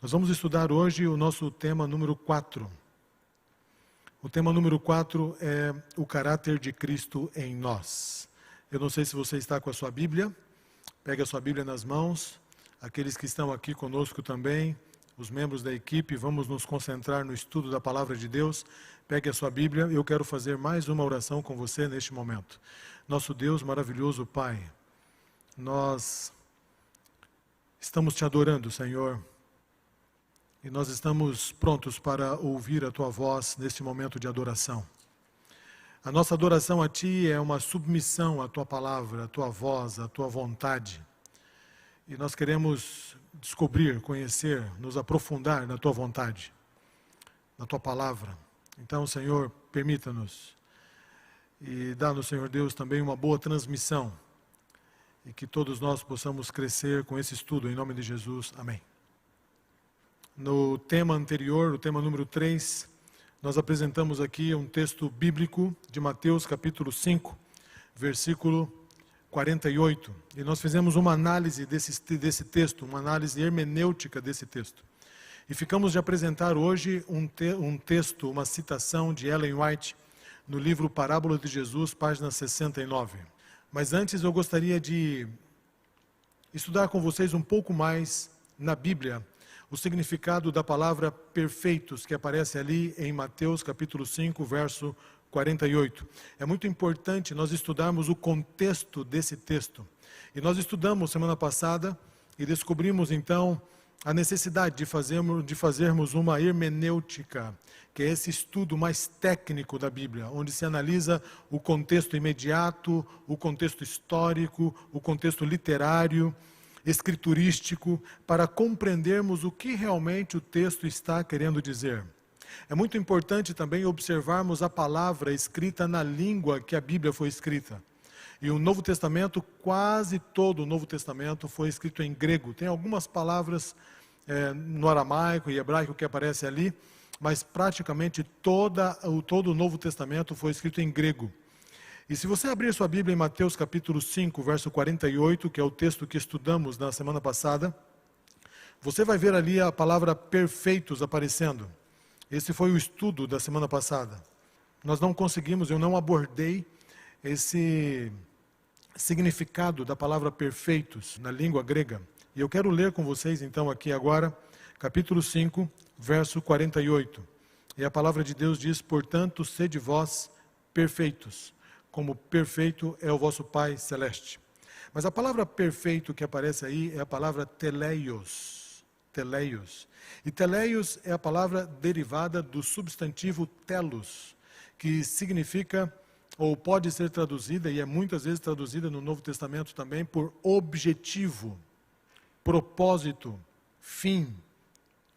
Nós vamos estudar hoje o nosso tema número 4. O tema número 4 é o caráter de Cristo em nós. Eu não sei se você está com a sua Bíblia. Pegue a sua Bíblia nas mãos. Aqueles que estão aqui conosco também, os membros da equipe, vamos nos concentrar no estudo da Palavra de Deus. Pegue a sua Bíblia. Eu quero fazer mais uma oração com você neste momento. Nosso Deus maravilhoso Pai, nós estamos te adorando, Senhor. E nós estamos prontos para ouvir a Tua voz neste momento de adoração. A nossa adoração a Ti é uma submissão à Tua palavra, à Tua voz, à Tua vontade. E nós queremos descobrir, conhecer, nos aprofundar na Tua vontade, na Tua palavra. Então, Senhor, permita-nos e dá-nos, Senhor Deus, também uma boa transmissão e que todos nós possamos crescer com esse estudo, em nome de Jesus. Amém. No tema anterior, o tema número 3, nós apresentamos aqui um texto bíblico de Mateus capítulo 5, versículo 48. E nós fizemos uma análise desse texto, uma análise hermenêutica desse texto. E ficamos de apresentar hoje um texto, uma citação de Ellen White, no livro Parábola de Jesus, página 69. Mas antes eu gostaria de estudar com vocês um pouco mais na Bíblia, o significado da palavra perfeitos, que aparece ali em Mateus capítulo 5, verso 48. É muito importante nós estudarmos o contexto desse texto. E nós estudamos semana passada e descobrimos então a necessidade de fazermos uma hermenêutica, que é esse estudo mais técnico da Bíblia, onde se analisa o contexto imediato, o contexto histórico, o contexto literário, escriturístico, para compreendermos o que realmente o texto está querendo dizer. É muito importante também observarmos a palavra escrita na língua que a Bíblia foi escrita. E o Novo Testamento, quase todo o Novo Testamento foi escrito em grego. Tem algumas palavras no aramaico e hebraico que aparecem ali, mas praticamente todo o Novo Testamento foi escrito em grego. E se você abrir sua Bíblia em Mateus capítulo 5, verso 48, que é o texto que estudamos na semana passada, você vai ver ali a palavra perfeitos aparecendo. Esse foi o estudo da semana passada. Nós não conseguimos, eu não abordei esse significado da palavra perfeitos na língua grega. E eu quero ler com vocês então aqui agora, capítulo 5, verso 48. E a palavra de Deus diz: portanto, sede vós perfeitos, como perfeito é o vosso Pai Celeste. Mas a palavra perfeito que aparece aí é a palavra teleios. Teleios. E teleios é a palavra derivada do substantivo telos, que significa, ou pode ser traduzida, e é muitas vezes traduzida no Novo Testamento também, por objetivo, propósito, fim.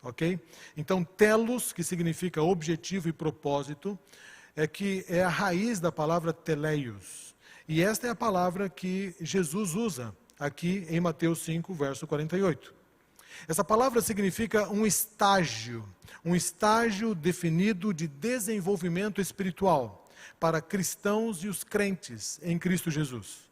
Ok? Então, telos, que significa objetivo e propósito, é a raiz da palavra teleios. E esta é a palavra que Jesus usa aqui em Mateus 5, verso 48. Essa palavra significa um estágio definido de desenvolvimento espiritual para cristãos e os crentes em Cristo Jesus.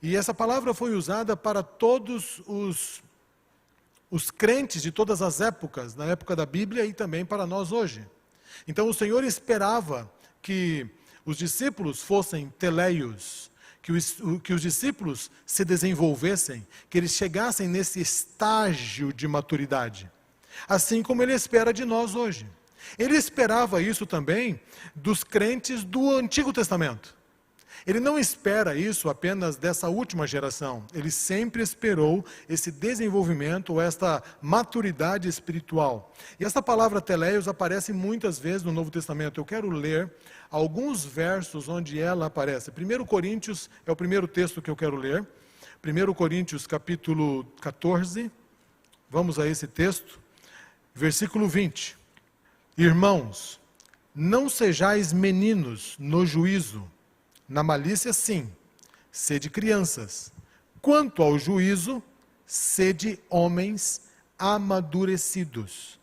E essa palavra foi usada para todos os crentes de todas as épocas, na época da Bíblia e também para nós hoje. Então o Senhor esperava que os discípulos fossem teleios, que os discípulos se desenvolvessem, que eles chegassem nesse estágio de maturidade. Assim como Ele espera de nós hoje. Ele esperava isso também dos crentes do Antigo Testamento. Ele não espera isso apenas dessa última geração. Ele sempre esperou esse desenvolvimento, esta maturidade espiritual. E essa palavra teleios aparece muitas vezes no Novo Testamento. Eu quero ler alguns versos onde ela aparece. 1 Coríntios é o primeiro texto que eu quero ler. 1 Coríntios capítulo 14. Vamos a esse texto. Versículo 20. Irmãos, não sejais meninos no juízo. Na malícia, sim, sede crianças. Quanto ao juízo, sede homens amadurecidos.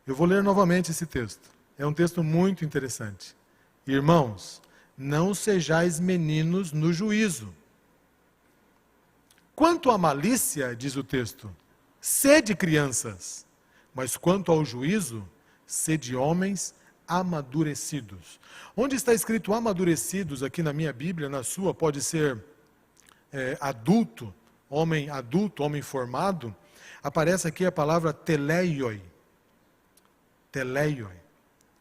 Eu vou ler novamente esse texto. É um texto muito interessante. Irmãos, não sejais meninos no juízo. Quanto à malícia, diz o texto, sede crianças, mas quanto ao juízo, sede homens amadurecidos. Onde está escrito amadurecidos aqui na minha Bíblia, na sua pode ser adulto, homem formado, aparece aqui a palavra teleioi,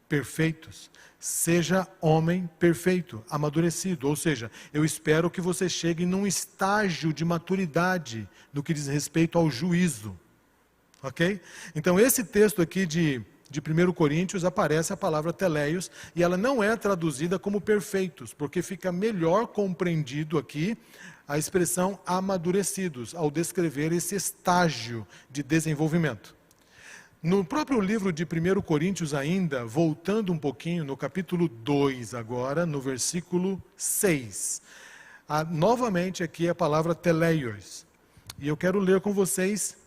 perfeitos. Seja homem perfeito, amadurecido, ou seja, eu espero que você chegue num estágio de maturidade no que diz respeito ao juízo, ok? Então esse texto aqui de 1 Coríntios aparece a palavra teleios e ela não é traduzida como perfeitos, porque fica melhor compreendido aqui a expressão amadurecidos, ao descrever esse estágio de desenvolvimento. No próprio livro de 1 Coríntios ainda, voltando um pouquinho, no capítulo 2 agora, no versículo 6, novamente aqui a palavra teleios. E eu quero ler com vocês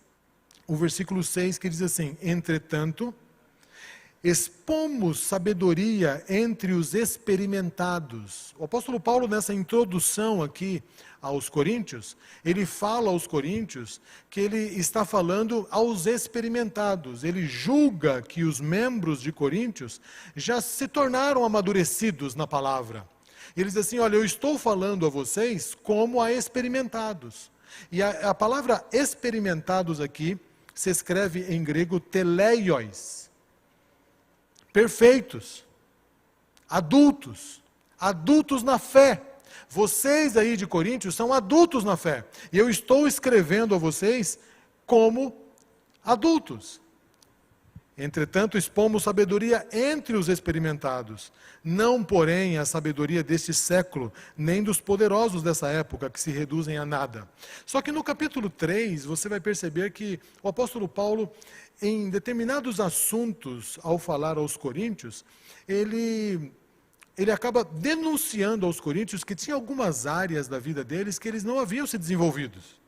o versículo 6 que diz assim: entretanto, expomos sabedoria entre os experimentados. O apóstolo Paulo, nessa introdução aqui aos Coríntios, ele fala aos Coríntios que ele está falando aos experimentados. Ele julga que os membros de Coríntios já se tornaram amadurecidos na palavra. Ele diz assim: olha, eu estou falando a vocês como a experimentados. E a palavra experimentados aqui se escreve em grego teleios. Perfeitos, adultos na fé. Vocês aí de Coríntios são adultos na fé. E eu estou escrevendo a vocês como adultos. Entretanto, expomos sabedoria entre os experimentados, não, porém, a sabedoria deste século, nem dos poderosos dessa época, que se reduzem a nada. Só que no capítulo 3, você vai perceber que o apóstolo Paulo, em determinados assuntos, ao falar aos coríntios, ele acaba denunciando aos coríntios que tinha algumas áreas da vida deles que eles não haviam se desenvolvidos.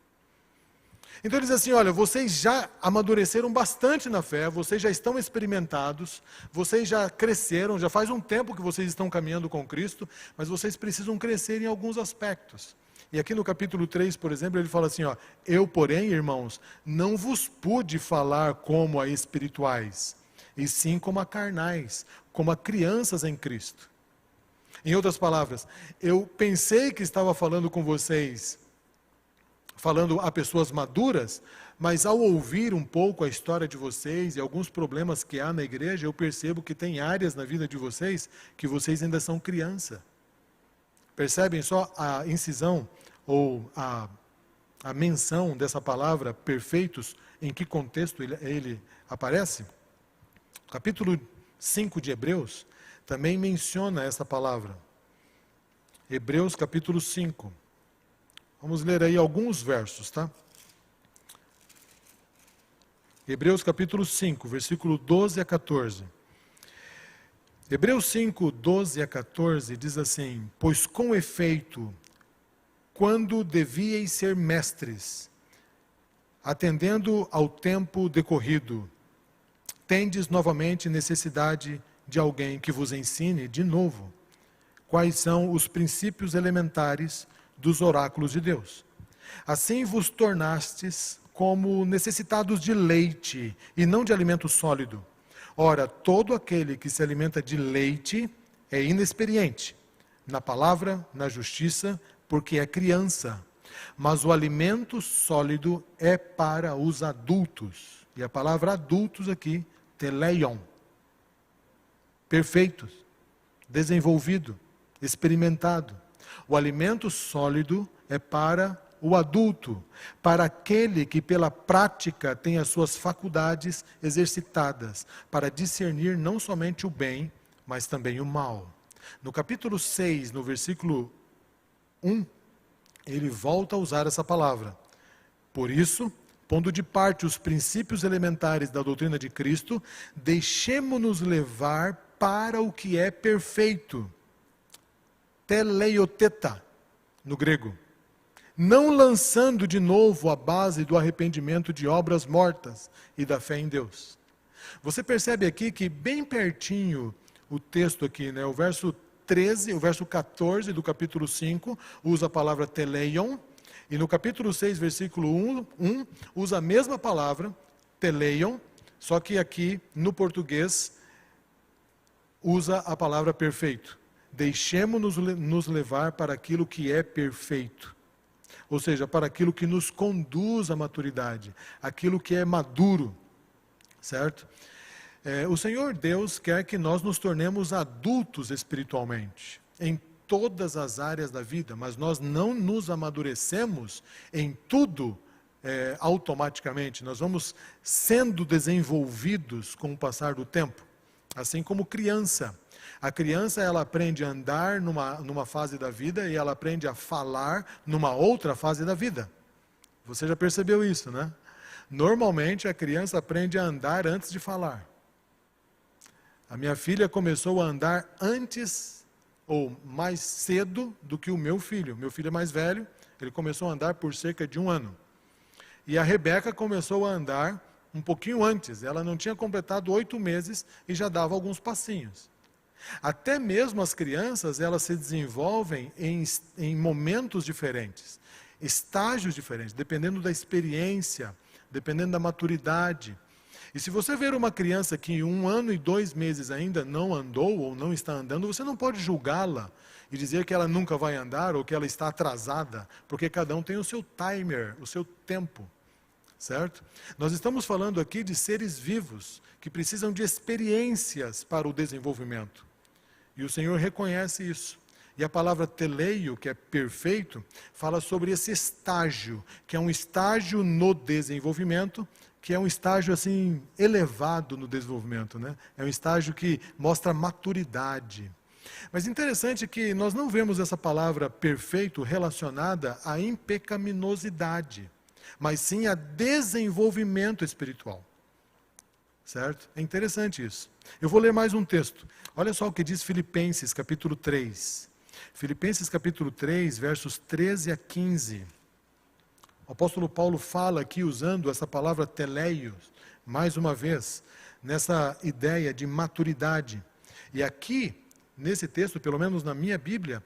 Então ele diz assim: olha, vocês já amadureceram bastante na fé, vocês já estão experimentados, vocês já cresceram, já faz um tempo que vocês estão caminhando com Cristo, mas vocês precisam crescer em alguns aspectos. E aqui no capítulo 3, por exemplo, ele fala assim: ó, eu, porém, irmãos, não vos pude falar como a espirituais, e sim como a carnais, como a crianças em Cristo. Em outras palavras, eu pensei que estava falando com vocês, falando a pessoas maduras, mas ao ouvir um pouco a história de vocês e alguns problemas que há na igreja, eu percebo que tem áreas na vida de vocês que vocês ainda são criança. Percebem só a incisão ou a menção dessa palavra perfeitos, em que contexto ele aparece? Capítulo 5 de Hebreus também menciona essa palavra. Hebreus capítulo 5. Vamos ler aí alguns versos, tá? Hebreus capítulo 5, versículo 12 a 14. Hebreus 5, 12 a 14 diz assim: pois com efeito, quando devíeis ser mestres, atendendo ao tempo decorrido, tendes novamente necessidade de alguém que vos ensine de novo quais são os princípios elementares dos oráculos de Deus. Assim vos tornastes como necessitados de leite e não de alimento sólido. Ora, todo aquele que se alimenta de leite é inexperiente na palavra, na justiça, porque é criança. Mas o alimento sólido é para os adultos. E a palavra adultos aqui, teleion. Perfeitos, desenvolvido, experimentado. O alimento sólido é para o adulto, para aquele que pela prática tem as suas faculdades exercitadas, para discernir não somente o bem, mas também o mal. No capítulo 6, no versículo 1, ele volta a usar essa palavra. Por isso, pondo de parte os princípios elementares da doutrina de Cristo, deixemo-nos levar para o que é perfeito. Teleioteta, no grego. Não lançando de novo a base do arrependimento de obras mortas e da fé em Deus. Você percebe aqui que bem pertinho o texto aqui, né, o verso 13, o verso 14 do capítulo 5, usa a palavra teleion, E no capítulo 6, versículo 1, usa a mesma palavra, teleion, só que aqui, no português, usa a palavra perfeito. Deixemos-nos levar para aquilo que é perfeito. Ou seja, para aquilo que nos conduz à maturidade, aquilo que é maduro, certo? O Senhor Deus quer que nós nos tornemos adultos espiritualmente, em todas as áreas da vida, mas nós não nos amadurecemos em tudo automaticamente. Nós vamos sendo desenvolvidos com o passar do tempo, assim como criança. A criança, ela aprende a andar numa fase da vida e ela aprende a falar numa outra fase da vida. Você já percebeu isso, né? Normalmente a criança aprende a andar antes de falar. A minha filha começou a andar antes ou mais cedo do que o meu filho. Meu filho é mais velho, ele começou a andar por cerca de 1 ano. E a Rebeca começou a andar um pouquinho antes. Ela não tinha completado 8 meses e já dava alguns passinhos. Até mesmo as crianças, elas se desenvolvem em momentos diferentes, estágios diferentes, dependendo da experiência, dependendo da maturidade. E se você ver uma criança que em 1 ano e 2 meses ainda não andou ou não está andando, você não pode julgá-la e dizer que ela nunca vai andar ou que ela está atrasada, porque cada um tem o seu timer, o seu tempo, certo? Nós estamos falando aqui de seres vivos que precisam de experiências para o desenvolvimento. E o Senhor reconhece isso. E a palavra teleio, que é perfeito, fala sobre esse estágio, que é um estágio no desenvolvimento, que é um estágio assim elevado no desenvolvimento, né? É um estágio que mostra maturidade. Mas interessante que nós não vemos essa palavra perfeito relacionada à impecaminosidade, mas sim a desenvolvimento espiritual. Certo? É interessante isso. Eu vou ler mais um texto. Olha só o que diz Filipenses, capítulo 3. Filipenses, capítulo 3, versos 13 a 15. O apóstolo Paulo fala aqui, usando essa palavra teleios, mais uma vez, nessa ideia de maturidade. E aqui, nesse texto, pelo menos na minha Bíblia,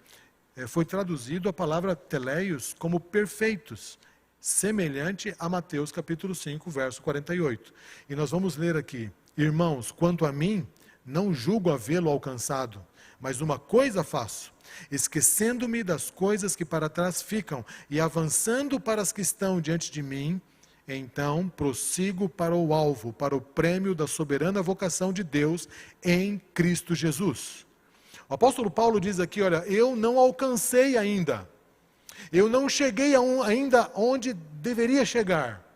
foi traduzido a palavra teleios como perfeitos, semelhante a Mateus capítulo 5, verso 48. E nós vamos ler aqui: irmãos, quanto a mim, não julgo havê-lo alcançado, mas uma coisa faço, esquecendo-me das coisas que para trás ficam e avançando para as que estão diante de mim, então prossigo para o alvo, para o prêmio da soberana vocação de Deus em Cristo Jesus. O apóstolo Paulo diz aqui, olha, eu não alcancei ainda. Eu não cheguei ainda onde deveria chegar.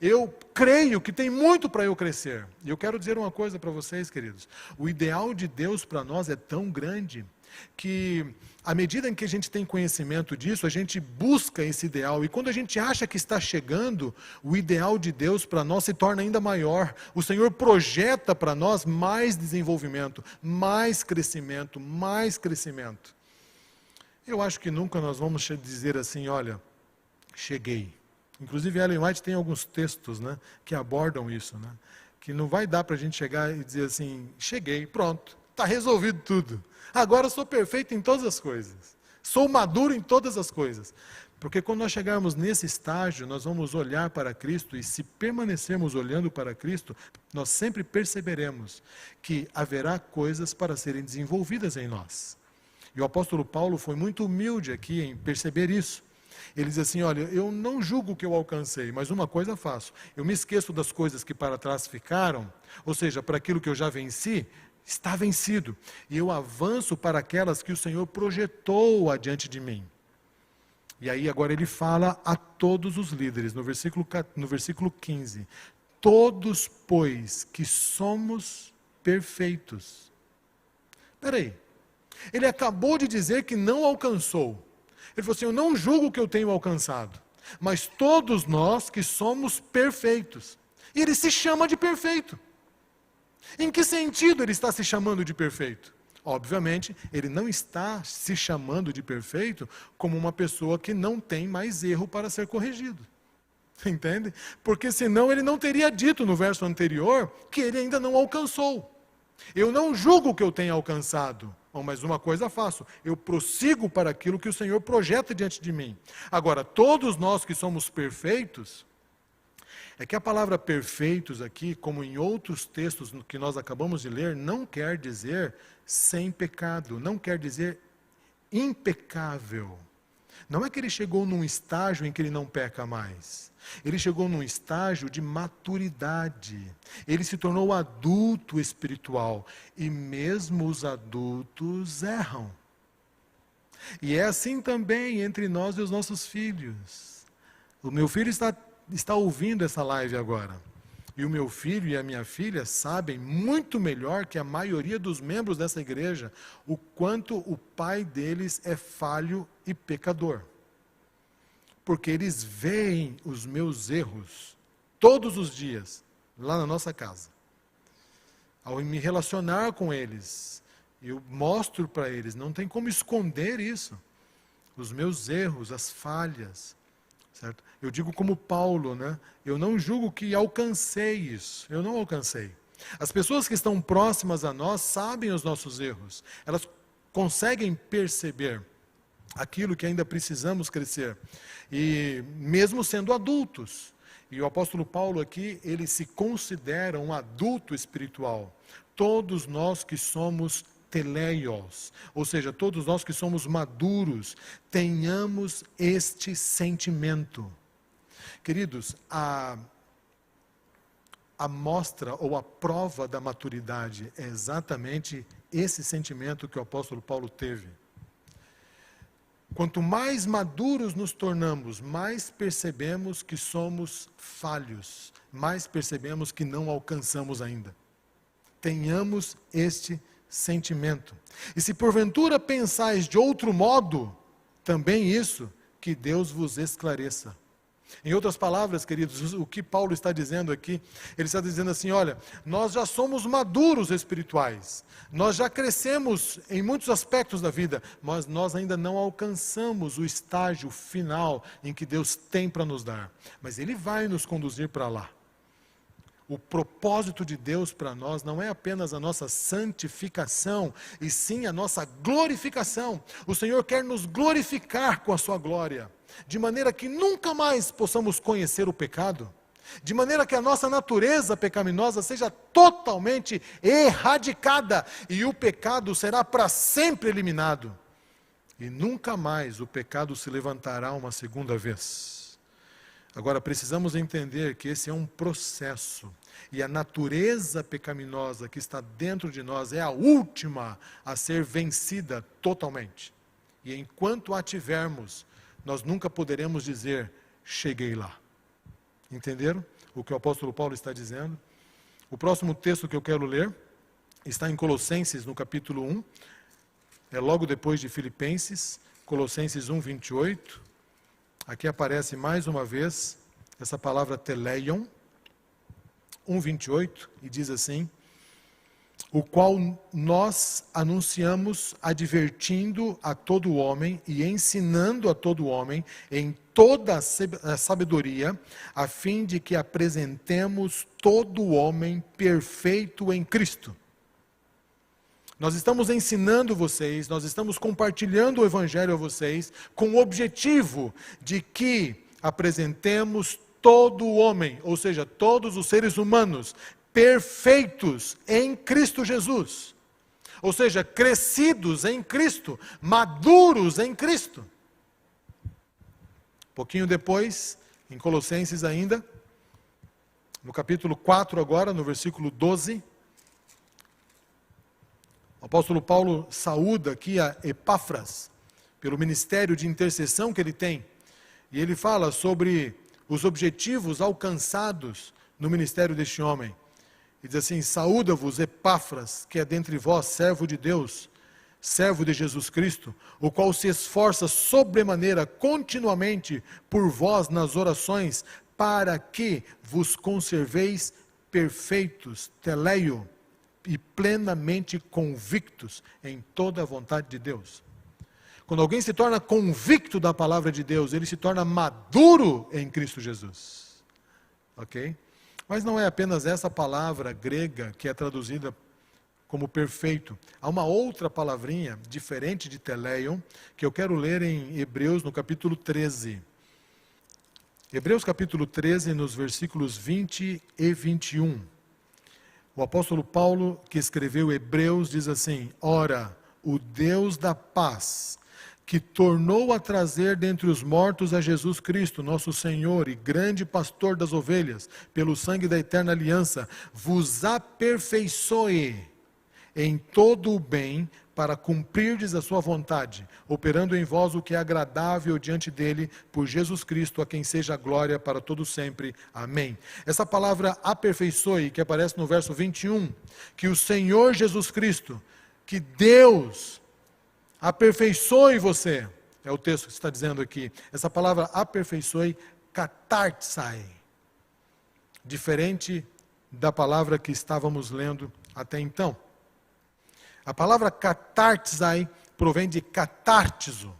Eu creio que tem muito para eu crescer. E eu quero dizer uma coisa para vocês, queridos. O ideal de Deus para nós é tão grande que, à medida em que a gente tem conhecimento disso, a gente busca esse ideal. E quando a gente acha que está chegando, o ideal de Deus para nós se torna ainda maior. O Senhor projeta para nós mais desenvolvimento, mais crescimento, mais crescimento. Eu acho que nunca nós vamos dizer assim, olha, cheguei. Inclusive Ellen White tem alguns textos, né, que abordam isso, né, que não vai dar para a gente chegar e dizer assim, cheguei, pronto, está resolvido tudo. Agora eu sou perfeito em todas as coisas. Sou maduro em todas as coisas. Porque quando nós chegarmos nesse estágio, nós vamos olhar para Cristo e se permanecermos olhando para Cristo, nós sempre perceberemos que haverá coisas para serem desenvolvidas em nós. E o apóstolo Paulo foi muito humilde aqui em perceber isso. Ele diz assim, olha, eu não julgo o que eu alcancei, mas uma coisa faço. Eu me esqueço das coisas que para trás ficaram, ou seja, para aquilo que eu já venci, está vencido. E eu avanço para aquelas que o Senhor projetou adiante de mim. E aí agora ele fala a todos os líderes, no versículo 15. Todos, pois, que somos perfeitos. Espera aí. Ele acabou de dizer que não alcançou. Ele falou assim, eu não julgo o que eu tenho alcançado, mas todos nós que somos perfeitos. E ele se chama de perfeito. Em que sentido ele está se chamando de perfeito? Obviamente, ele não está se chamando de perfeito como uma pessoa que não tem mais erro para ser corrigido. Entende? Porque senão ele não teria dito no verso anterior que ele ainda não alcançou. Eu não julgo o que eu tenho alcançado, Bom, mas uma coisa faço, eu prossigo para aquilo que o Senhor projeta diante de mim. Agora, todos nós que somos perfeitos, é que a palavra perfeitos aqui, como em outros textos que nós acabamos de ler, não quer dizer sem pecado, não quer dizer impecável. Não é que ele chegou num estágio em que ele não peca mais. Ele chegou num estágio de maturidade. Ele se tornou adulto espiritual. E mesmo os adultos erram. E é assim também entre nós e os nossos filhos. O meu filho está ouvindo essa live agora. E o meu filho e a minha filha sabem muito melhor que a maioria dos membros dessa igreja o quanto o pai deles é falho e pecador. Porque eles veem os meus erros todos os dias, lá na nossa casa. Ao me relacionar com eles, eu mostro para eles, não tem como esconder isso. Os meus erros, as falhas. Certo? Eu digo como Paulo, né? Eu não julgo que alcancei isso, eu não alcancei. As pessoas que estão próximas a nós sabem os nossos erros, elas conseguem perceber aquilo que ainda precisamos crescer, e mesmo sendo adultos. E o apóstolo Paulo aqui, ele se considera um adulto espiritual. Todos nós que somos teleios, ou seja, todos nós que somos maduros, tenhamos este sentimento. Queridos, a mostra ou a prova da maturidade é exatamente esse sentimento que o apóstolo Paulo teve. Quanto mais maduros nos tornamos, mais percebemos que somos falhos, mais percebemos que não alcançamos ainda. Tenhamos este sentimento. E se porventura pensais de outro modo, também isso, que Deus vos esclareça. Em outras palavras, queridos, o que Paulo está dizendo aqui, ele está dizendo assim, olha, nós já somos maduros espirituais, nós já crescemos em muitos aspectos da vida, mas nós ainda não alcançamos o estágio final em que Deus tem para nos dar. Mas Ele vai nos conduzir para lá. O propósito de Deus para nós não é apenas a nossa santificação, e sim a nossa glorificação. O Senhor quer nos glorificar com a sua glória, de maneira que nunca mais possamos conhecer o pecado, de maneira que a nossa natureza pecaminosa seja totalmente erradicada, e o pecado será para sempre eliminado. E nunca mais o pecado se levantará uma segunda vez. Agora, precisamos entender que esse é um processo, e a natureza pecaminosa que está dentro de nós é a última a ser vencida totalmente. E enquanto a tivermos, nós nunca poderemos dizer, cheguei lá. Entenderam o que o apóstolo Paulo está dizendo? O próximo texto que eu quero ler está em Colossenses, no capítulo 1, é logo depois de Filipenses, Colossenses 1, 28. Aqui aparece mais uma vez essa palavra teleion, 1:28, e diz assim, o qual nós anunciamos advertindo a todo homem e ensinando a todo homem em toda a sabedoria, a fim de que apresentemos todo homem perfeito em Cristo. Nós estamos ensinando vocês, nós estamos compartilhando o Evangelho a vocês, com o objetivo de que apresentemos todo o homem, ou seja, todos os seres humanos, perfeitos em Cristo Jesus. Ou seja, crescidos em Cristo, maduros em Cristo. Pouquinho depois, em Colossenses ainda, no capítulo 4 agora, no versículo 12, o apóstolo Paulo saúda aqui a Epáfras, pelo ministério de intercessão que ele tem. E ele fala sobre os objetivos alcançados no ministério deste homem. E diz assim, saúda-vos Epáfras, que é dentre vós servo de Deus, servo de Jesus Cristo, o qual se esforça sobremaneira continuamente por vós nas orações, para que vos conserveis perfeitos, teleio, e plenamente convictos em toda a vontade de Deus. Quando alguém se torna convicto da palavra de Deus, ele se torna maduro em Cristo Jesus. Ok? Mas não é apenas essa palavra grega que é traduzida como perfeito. Há uma outra palavrinha, diferente de teleion, que eu quero ler em Hebreus, no capítulo 13. Hebreus capítulo 13, nos versículos 20 e 21. O apóstolo Paulo, que escreveu Hebreus, diz assim: ora, o Deus da paz, que tornou a trazer dentre os mortos a Jesus Cristo, nosso Senhor e grande pastor das ovelhas, pelo sangue da eterna aliança, vos aperfeiçoe em todo o bem, para cumprirdes a sua vontade, operando em vós o que é agradável diante dele, por Jesus Cristo, a quem seja a glória para todo sempre. Amém. Essa palavra aperfeiçoe, que aparece no verso 21, que o Senhor Jesus Cristo, que Deus aperfeiçoe você, é o texto que está dizendo aqui. Essa palavra aperfeiçoe, katartsai, diferente da palavra que estávamos lendo até então. A palavra katartsai provém de catártizo,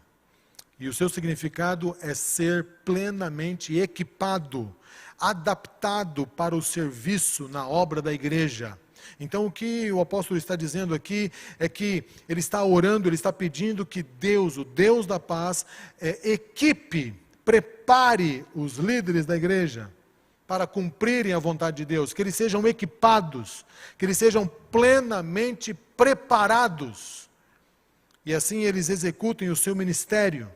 e o seu significado é ser plenamente equipado, adaptado para o serviço na obra da igreja. Então o que o apóstolo está dizendo aqui é que ele está orando, ele está pedindo que Deus, o Deus da paz, equipe, prepare os líderes da igreja para cumprirem a vontade de Deus, que eles sejam equipados, que eles sejam plenamente preparados, e assim eles executem o seu ministério.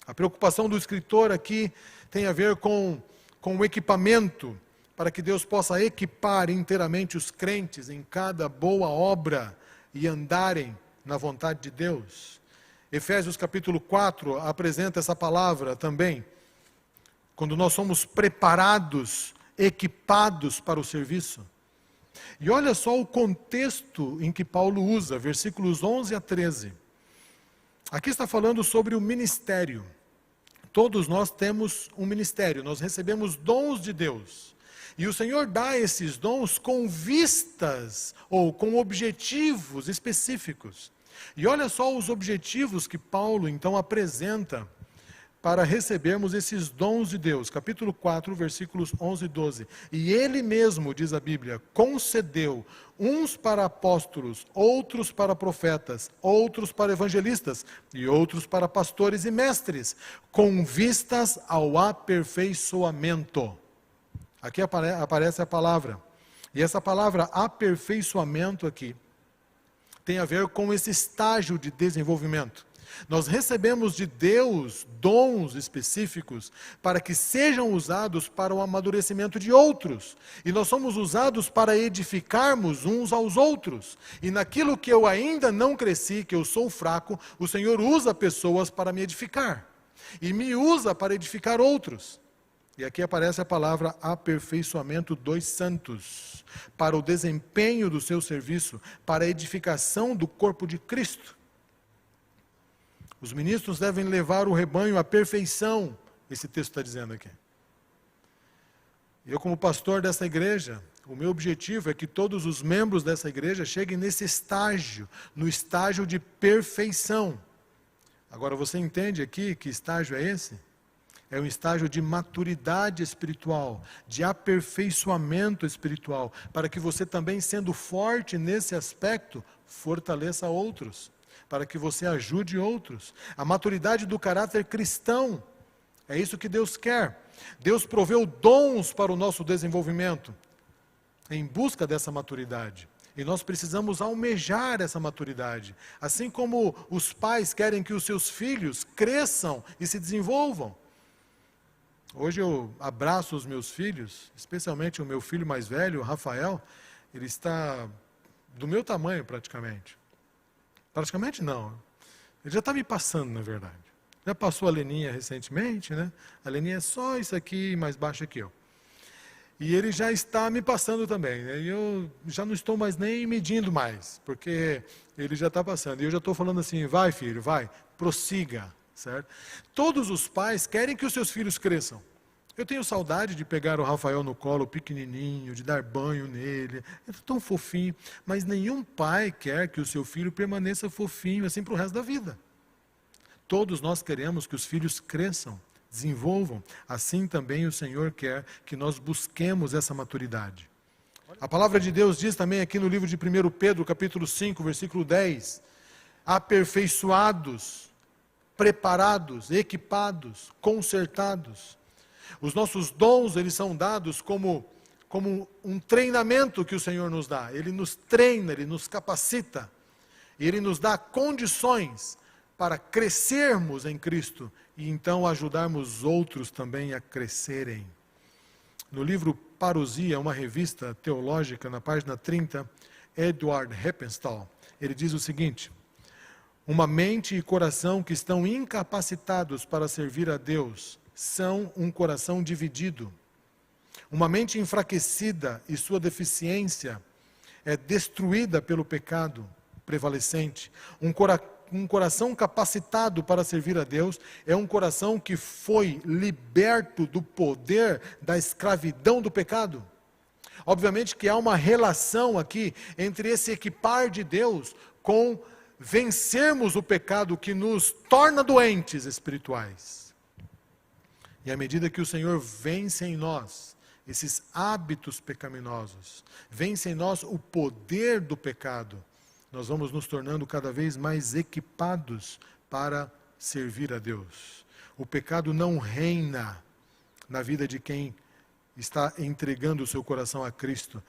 A preocupação do escritor aqui tem a ver com o equipamento, para que Deus possa equipar inteiramente os crentes em cada boa obra e andarem na vontade de Deus. Efésios capítulo 4 apresenta essa palavra também, quando nós somos preparados, equipados para o serviço. E olha só o contexto em que Paulo usa, versículos 11 a 13. Aqui está falando sobre o ministério. Todos nós temos um ministério, nós recebemos dons de Deus. E o Senhor dá esses dons com vistas ou com objetivos específicos. E olha só os objetivos que Paulo então apresenta para recebermos esses dons de Deus. Capítulo 4, versículos 11 e 12. E ele mesmo, diz a Bíblia, concedeu uns para apóstolos, outros para profetas, outros para evangelistas e outros para pastores e mestres, com vistas ao aperfeiçoamento. Aqui aparece a palavra. E essa palavra aperfeiçoamento aqui tem a ver com esse estágio de desenvolvimento. Nós recebemos de Deus dons específicos para que sejam usados para o amadurecimento de outros. E nós somos usados para edificarmos uns aos outros. E naquilo que eu ainda não cresci, que eu sou fraco, o Senhor usa pessoas para me edificar. E me usa para edificar outros. E aqui aparece a palavra aperfeiçoamento dos santos, para o desempenho do seu serviço, para a edificação do corpo de Cristo. Os ministros devem levar o rebanho à perfeição, esse texto está dizendo aqui. Eu, como pastor dessa igreja, o meu objetivo é que todos os membros dessa igreja cheguem nesse estágio, no estágio de perfeição. Agora, você entende aqui que estágio é esse? É um estágio de maturidade espiritual, de aperfeiçoamento espiritual, para que você também, sendo forte nesse aspecto, fortaleça outros, para que você ajude outros. A maturidade do caráter cristão, é isso que Deus quer. Deus proveu dons para o nosso desenvolvimento, em busca dessa maturidade. E nós precisamos almejar essa maturidade. Assim como os pais querem que os seus filhos cresçam e se desenvolvam. Hoje eu abraço os meus filhos, especialmente o meu filho mais velho, o Rafael. Ele está do meu tamanho praticamente. Praticamente não. Ele já está me passando, na verdade. Já passou a Leninha recentemente, né? A Leninha é só isso aqui, mais baixa que eu. E ele já está me passando também. Né? E eu já não estou mais nem medindo mais, porque ele já está passando. E eu já estou falando assim, vai filho, vai, prossiga. Certo? Todos os pais querem que os seus filhos cresçam. Eu tenho saudade de pegar o Rafael no colo pequenininho, de dar banho nele, ele é tão fofinho, mas nenhum pai quer que o seu filho permaneça fofinho assim para o resto da vida. Todos nós queremos que os filhos cresçam, desenvolvam, assim também o Senhor quer que nós busquemos essa maturidade. A palavra de Deus diz também aqui no livro de 1 Pedro, capítulo 5, versículo 10, aperfeiçoados, preparados, equipados, consertados. Os nossos dons, eles são dados como um treinamento que o Senhor nos dá. Ele nos treina, Ele nos capacita. E Ele nos dá condições para crescermos em Cristo e então ajudarmos outros também a crescerem. No livro Parousia, uma revista teológica, na página 30, Edward Heppenstall, ele diz o seguinte: uma mente e coração que estão incapacitados para servir a Deus são um coração dividido. Uma mente enfraquecida e sua deficiência é destruída pelo pecado prevalecente. Um coração capacitado para servir a Deus é um coração que foi liberto do poder da escravidão do pecado. Obviamente que há uma relação aqui entre esse equipar de Deus com vencermos o pecado que nos torna doentes espirituais. E à medida que o Senhor vence em nós esses hábitos pecaminosos, vence em nós o poder do pecado, nós vamos nos tornando cada vez mais equipados para servir a Deus. O pecado não reina na vida de quem está entregando o seu coração a Cristo,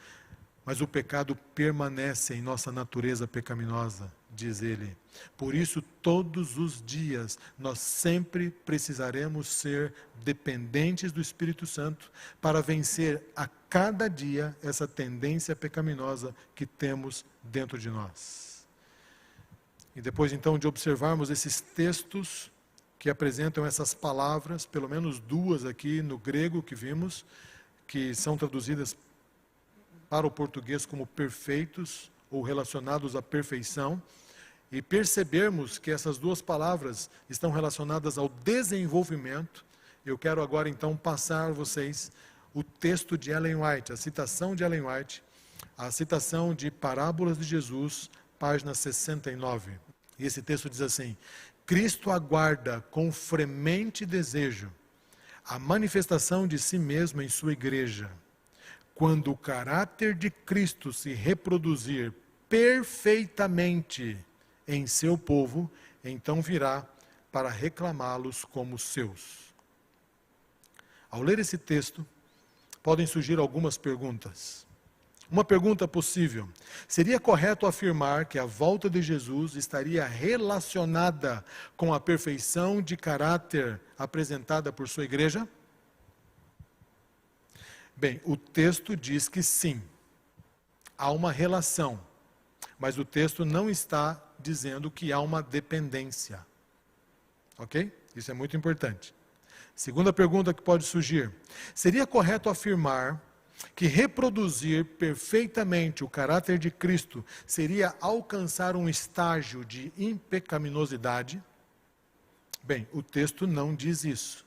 mas o pecado permanece em nossa natureza pecaminosa, diz ele. Por isso, todos os dias, nós sempre precisaremos ser dependentes do Espírito Santo para vencer a cada dia essa tendência pecaminosa que temos dentro de nós. E depois, então, de observarmos esses textos que apresentam essas palavras, pelo menos duas aqui no grego que vimos, que são traduzidas para o português como perfeitos ou relacionados à perfeição, e percebermos que essas duas palavras estão relacionadas ao desenvolvimento, eu quero agora então passar a vocês o texto de Ellen White, a citação de Ellen White, a citação de Parábolas de Jesus, página 69. E esse texto diz assim: Cristo aguarda com fremente desejo a manifestação de si mesmo em sua igreja. Quando o caráter de Cristo se reproduzir perfeitamente em seu povo, então virá para reclamá-los como seus. Ao ler esse texto, podem surgir algumas perguntas. Uma pergunta possível: seria correto afirmar que a volta de Jesus estaria relacionada com a perfeição de caráter apresentada por sua igreja? Bem, o texto diz que sim, há uma relação, mas o texto não está dizendo que há uma dependência. Ok? Isso é muito importante. Segunda pergunta que pode surgir: seria correto afirmar que reproduzir perfeitamente o caráter de Cristo seria alcançar um estágio de impecaminosidade? Bem, o texto não diz isso.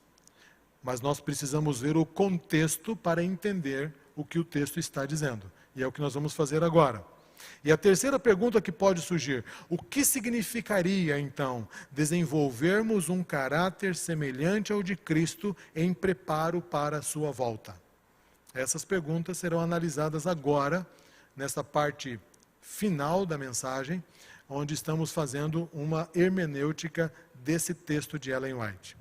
Mas nós precisamos ver o contexto para entender o que o texto está dizendo. E é o que nós vamos fazer agora. E a terceira pergunta que pode surgir: o que significaria, então, desenvolvermos um caráter semelhante ao de Cristo em preparo para a sua volta? Essas perguntas serão analisadas agora, nessa parte final da mensagem, onde estamos fazendo uma hermenêutica desse texto de Ellen White.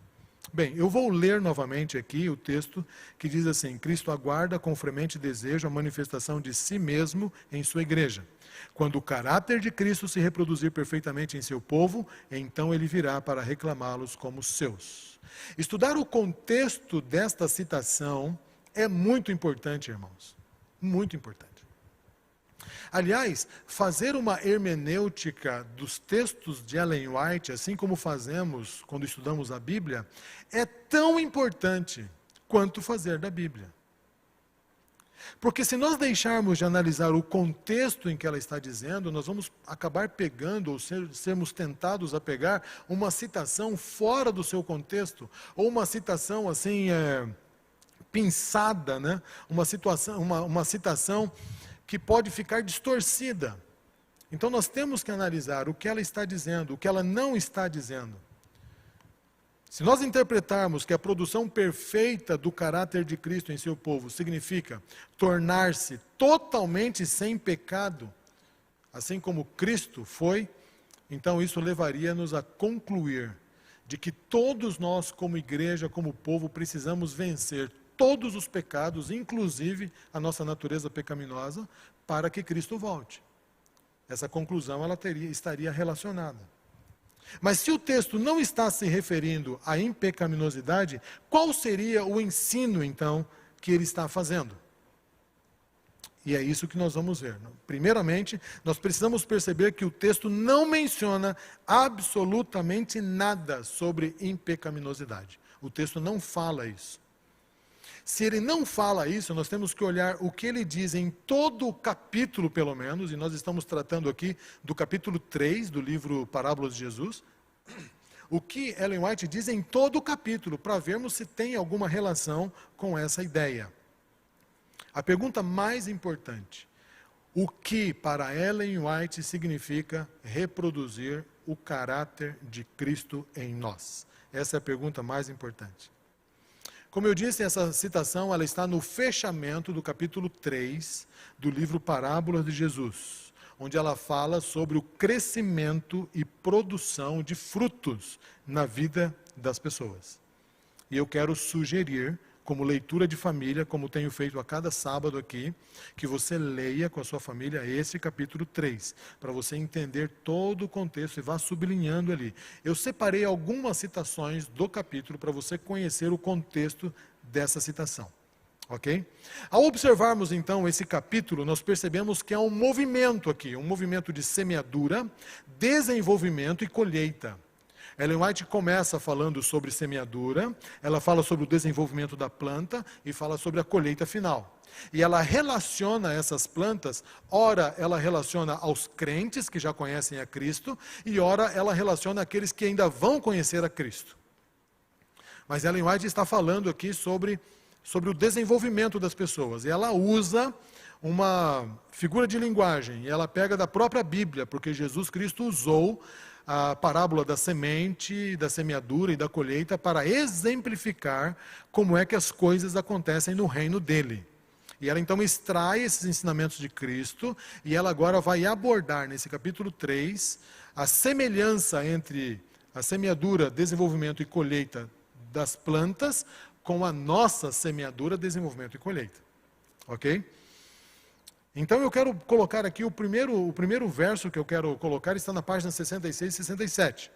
Bem, eu vou ler novamente aqui o texto que diz assim: Cristo aguarda com fremente desejo a manifestação de si mesmo em sua igreja. Quando o caráter de Cristo se reproduzir perfeitamente em seu povo, então ele virá para reclamá-los como seus. Estudar o contexto desta citação é muito importante, irmãos. Muito importante. Aliás, fazer uma hermenêutica dos textos de Ellen White, assim como fazemos quando estudamos a Bíblia, é tão importante quanto fazer da Bíblia. Porque se nós deixarmos de analisar o contexto em que ela está dizendo, nós vamos acabar pegando, ou sermos tentados a pegar, uma citação fora do seu contexto, ou uma citação assim, pinçada, né? Uma citação que pode ficar distorcida. Então nós temos que analisar o que ela está dizendo, o que ela não está dizendo. Se nós interpretarmos que a produção perfeita do caráter de Cristo em seu povo significa tornar-se totalmente sem pecado, assim como Cristo foi, então isso levaria-nos a concluir de que todos nós, como igreja, como povo, precisamos vencer todos os pecados, inclusive a nossa natureza pecaminosa, para que Cristo volte. Essa conclusão estaria relacionada. Mas se o texto não está se referindo à impecaminosidade, qual seria o ensino, então, que ele está fazendo? E é isso que nós vamos ver. Primeiramente, nós precisamos perceber que o texto não menciona absolutamente nada sobre impecaminosidade. O texto não fala isso. Se ele não fala isso, nós temos que olhar o que ele diz em todo o capítulo, pelo menos, e nós estamos tratando aqui do capítulo 3 do livro Parábolas de Jesus, o que Ellen White diz em todo o capítulo, para vermos se tem alguma relação com essa ideia. A pergunta mais importante: o que para Ellen White significa reproduzir o caráter de Cristo em nós? Essa é a pergunta mais importante. Como eu disse, essa citação ela está no fechamento do capítulo 3 do livro Parábolas de Jesus, onde ela fala sobre o crescimento e produção de frutos na vida das pessoas. E eu quero sugerir, como leitura de família, como tenho feito a cada sábado aqui, que você leia com a sua família esse capítulo 3, para você entender todo o contexto e vá sublinhando ali. Eu separei algumas citações do capítulo para você conhecer o contexto dessa citação. Ok? Ao observarmos então esse capítulo, nós percebemos que há um movimento aqui, um movimento de semeadura, desenvolvimento e colheita. Ellen White começa falando sobre semeadura, ela fala sobre o desenvolvimento da planta e fala sobre a colheita final. E ela relaciona essas plantas, ora ela relaciona aos crentes que já conhecem a Cristo, e ora ela relaciona aqueles que ainda vão conhecer a Cristo. Mas Ellen White está falando aqui sobre o desenvolvimento das pessoas, e ela usa uma figura de linguagem, e ela pega da própria Bíblia, porque Jesus Cristo usou a parábola da semente, da semeadura e da colheita para exemplificar como é que as coisas acontecem no reino dele. E ela então extrai esses ensinamentos de Cristo e ela agora vai abordar nesse capítulo 3 a semelhança entre a semeadura, desenvolvimento e colheita das plantas com a nossa semeadura, desenvolvimento e colheita. Ok? Então eu quero colocar aqui o primeiro verso que eu quero colocar está na página 66 e 67.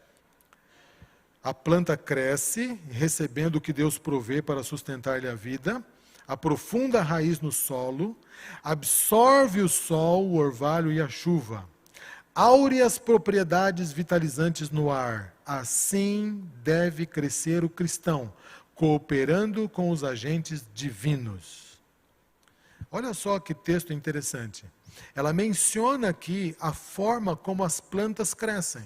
A planta cresce, recebendo o que Deus provê para sustentar-lhe a vida, aprofunda a raiz no solo, absorve o sol, o orvalho e a chuva. Áureas propriedades vitalizantes no ar. Assim deve crescer o cristão, cooperando com os agentes divinos. Olha só que texto interessante. Ela menciona aqui a forma como as plantas crescem.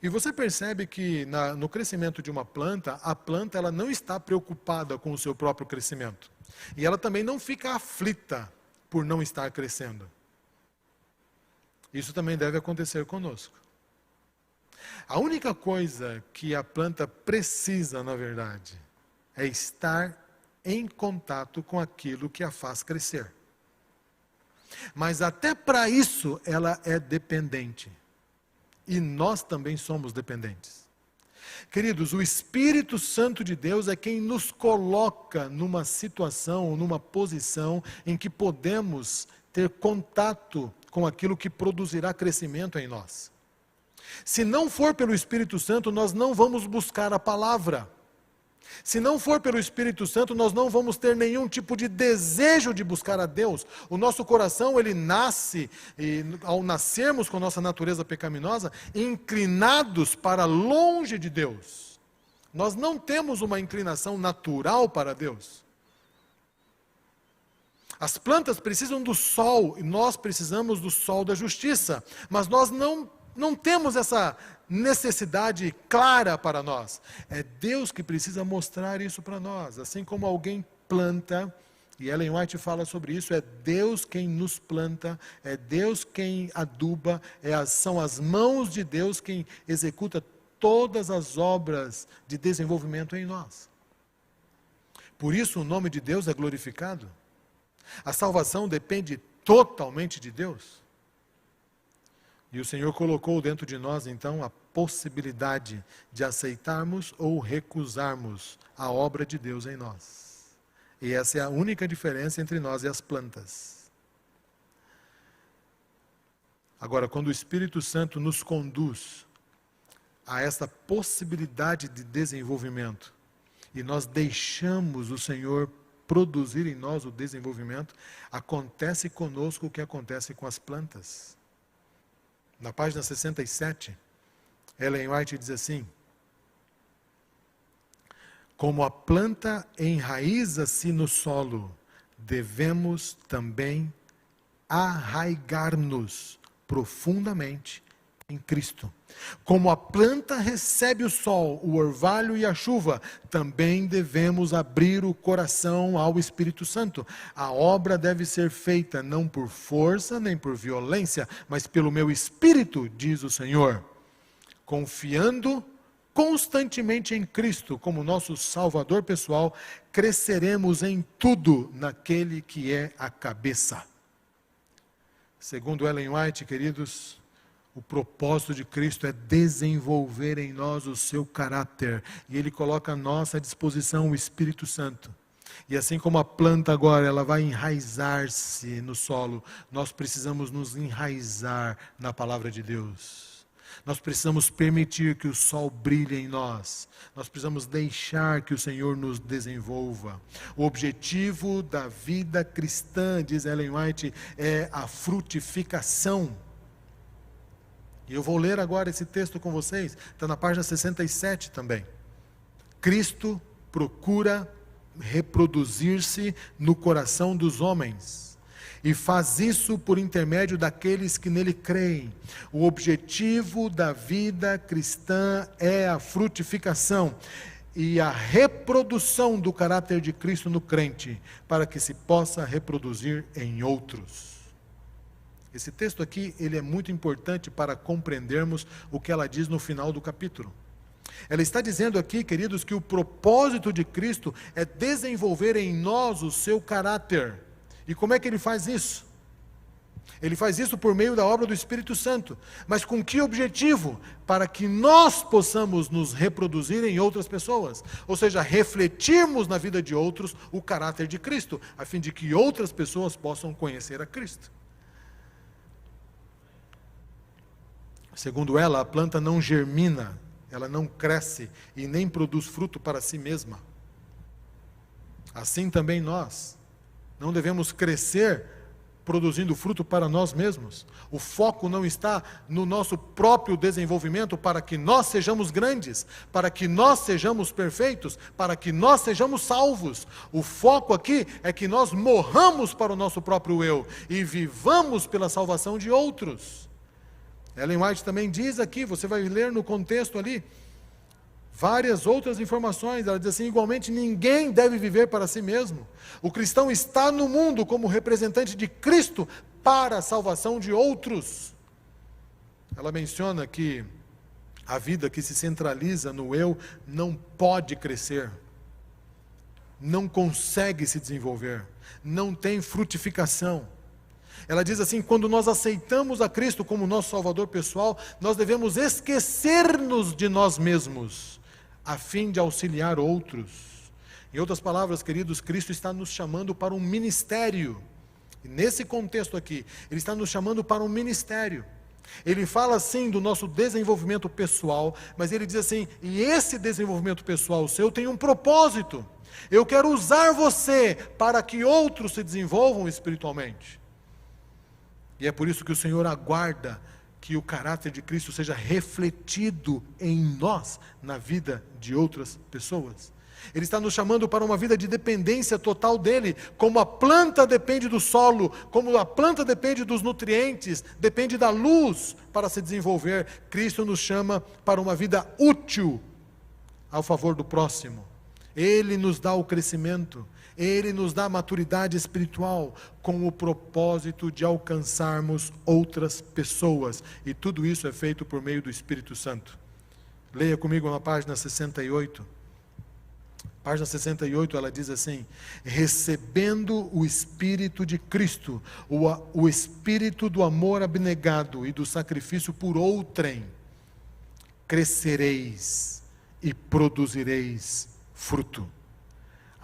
E você percebe que no crescimento de uma planta, a planta ela não está preocupada com o seu próprio crescimento. E ela também não fica aflita por não estar crescendo. Isso também deve acontecer conosco. A única coisa que a planta precisa, na verdade, é estar em contato com aquilo que a faz crescer. Mas até para isso ela é dependente. E nós também somos dependentes. Queridos, o Espírito Santo de Deus é quem nos coloca numa situação, numa posição em que podemos ter contato com aquilo que produzirá crescimento em nós. Se não for pelo Espírito Santo, nós não vamos buscar a palavra. Se não for pelo Espírito Santo, nós não vamos ter nenhum tipo de desejo de buscar a Deus. O nosso coração, ele nasce, e ao nascermos com a nossa natureza pecaminosa, inclinados para longe de Deus. Nós não temos uma inclinação natural para Deus. As plantas precisam do sol, e nós precisamos do sol da justiça. Mas nós não temos essa necessidade clara para nós. É Deus que precisa mostrar isso para nós. Assim como alguém planta, e Ellen White fala sobre isso, é Deus quem nos planta, é Deus quem aduba, são as mãos de Deus quem executa todas as obras de desenvolvimento em nós. Por isso o nome de Deus é glorificado. A salvação depende totalmente de Deus. E o Senhor colocou dentro de nós, então, a possibilidade de aceitarmos ou recusarmos a obra de Deus em nós. E essa é a única diferença entre nós e as plantas. Agora, quando o Espírito Santo nos conduz a essa possibilidade de desenvolvimento, e nós deixamos o Senhor produzir em nós o desenvolvimento, acontece conosco o que acontece com as plantas. Na página 67, Ellen White diz assim: como a planta enraiza-se no solo, devemos também arraigar-nos profundamente em Cristo. Como a planta recebe o sol, o orvalho e a chuva, também devemos abrir o coração ao Espírito Santo. A obra deve ser feita não por força nem por violência, mas pelo meu Espírito, diz o Senhor. Confiando constantemente em Cristo como nosso Salvador pessoal, cresceremos em tudo naquele que é a cabeça. Segundo Ellen White, queridos, o propósito de Cristo é desenvolver em nós o seu caráter. E Ele coloca à nossa disposição o Espírito Santo. E assim como a planta agora, ela vai enraizar-se no solo, nós precisamos nos enraizar na palavra de Deus. Nós precisamos permitir que o sol brilhe em nós. Nós precisamos deixar que o Senhor nos desenvolva. O objetivo da vida cristã, diz Ellen White, é a frutificação. E eu vou ler agora esse texto com vocês, está na página 67 também. Cristo procura reproduzir-se no coração dos homens, e faz isso por intermédio daqueles que nele creem. O objetivo da vida cristã é a frutificação e a reprodução do caráter de Cristo no crente, para que se possa reproduzir em outros. Esse texto aqui, ele é muito importante para compreendermos o que ela diz no final do capítulo. Ela está dizendo aqui, queridos, que o propósito de Cristo é desenvolver em nós o seu caráter. E como é que ele faz isso? Ele faz isso por meio da obra do Espírito Santo. Mas com que objetivo? Para que nós possamos nos reproduzir em outras pessoas. Ou seja, refletirmos na vida de outros o caráter de Cristo, a fim de que outras pessoas possam conhecer a Cristo. Segundo ela, a planta não germina, ela não cresce e nem produz fruto para si mesma. Assim também nós não devemos crescer produzindo fruto para nós mesmos. O foco não está no nosso próprio desenvolvimento para que nós sejamos grandes, para que nós sejamos perfeitos, para que nós sejamos salvos. O foco aqui é que nós morramos para o nosso próprio eu e vivamos pela salvação de outros. Ellen White também diz aqui, você vai ler no contexto ali, várias outras informações. Ela diz assim: igualmente ninguém deve viver para si mesmo. O cristão está no mundo como representante de Cristo para a salvação de outros. Ela menciona que a vida que se centraliza no eu não pode crescer, não consegue se desenvolver, não tem frutificação. Ela diz assim: quando nós aceitamos a Cristo como nosso Salvador pessoal, nós devemos esquecer-nos de nós mesmos, a fim de auxiliar outros. Em outras palavras, queridos, Cristo está nos chamando para um ministério. E nesse contexto aqui, Ele está nos chamando para um ministério. Ele fala assim do nosso desenvolvimento pessoal, mas Ele diz assim: e esse desenvolvimento pessoal seu tem um propósito. Eu quero usar você para que outros se desenvolvam espiritualmente. E é por isso que o Senhor aguarda que o caráter de Cristo seja refletido em nós, na vida de outras pessoas. Ele está nos chamando para uma vida de dependência total dEle, como a planta depende do solo, como a planta depende dos nutrientes, depende da luz para se desenvolver. Cristo nos chama para uma vida útil ao favor do próximo. Ele nos dá o crescimento, Ele nos dá a maturidade espiritual, com o propósito de alcançarmos outras pessoas. E tudo isso é feito por meio do Espírito Santo. Leia comigo na página 68. Página 68, ela diz assim: recebendo o Espírito de Cristo, o Espírito do amor abnegado e do sacrifício por outrem, crescereis e produzireis fruto.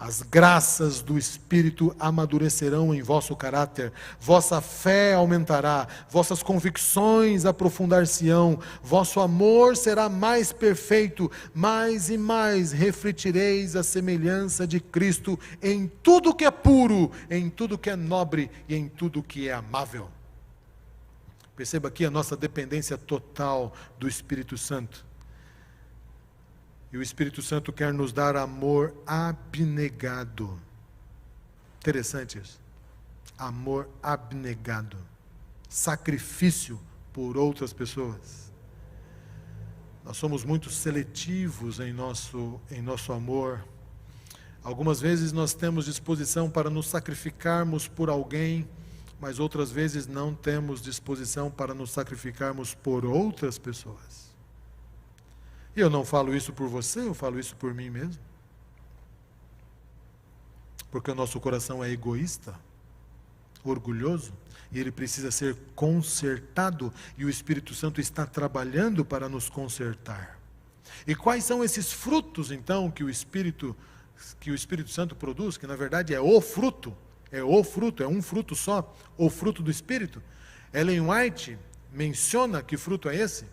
As graças do Espírito amadurecerão em vosso caráter, vossa fé aumentará, vossas convicções aprofundar-se-ão, vosso amor será mais perfeito, mais e mais refletireis a semelhança de Cristo em tudo que é puro, em tudo que é nobre e em tudo que é amável. Perceba aqui a nossa dependência total do Espírito Santo. E o Espírito Santo quer nos dar amor abnegado. Interessante isso. Amor abnegado. Sacrifício por outras pessoas. Nós somos muito seletivos em nosso amor. Algumas vezes nós temos disposição para nos sacrificarmos por alguém, mas outras vezes não temos disposição para nos sacrificarmos por outras pessoas. E eu não falo isso por você, eu falo isso por mim mesmo. Porque o nosso coração é egoísta, orgulhoso, e ele precisa ser consertado, e o Espírito Santo está trabalhando para nos consertar. E quais são esses frutos, então, que o Espírito Santo produz, que na verdade é um fruto, é um fruto só, o fruto do Espírito? Ellen White menciona que fruto é esse?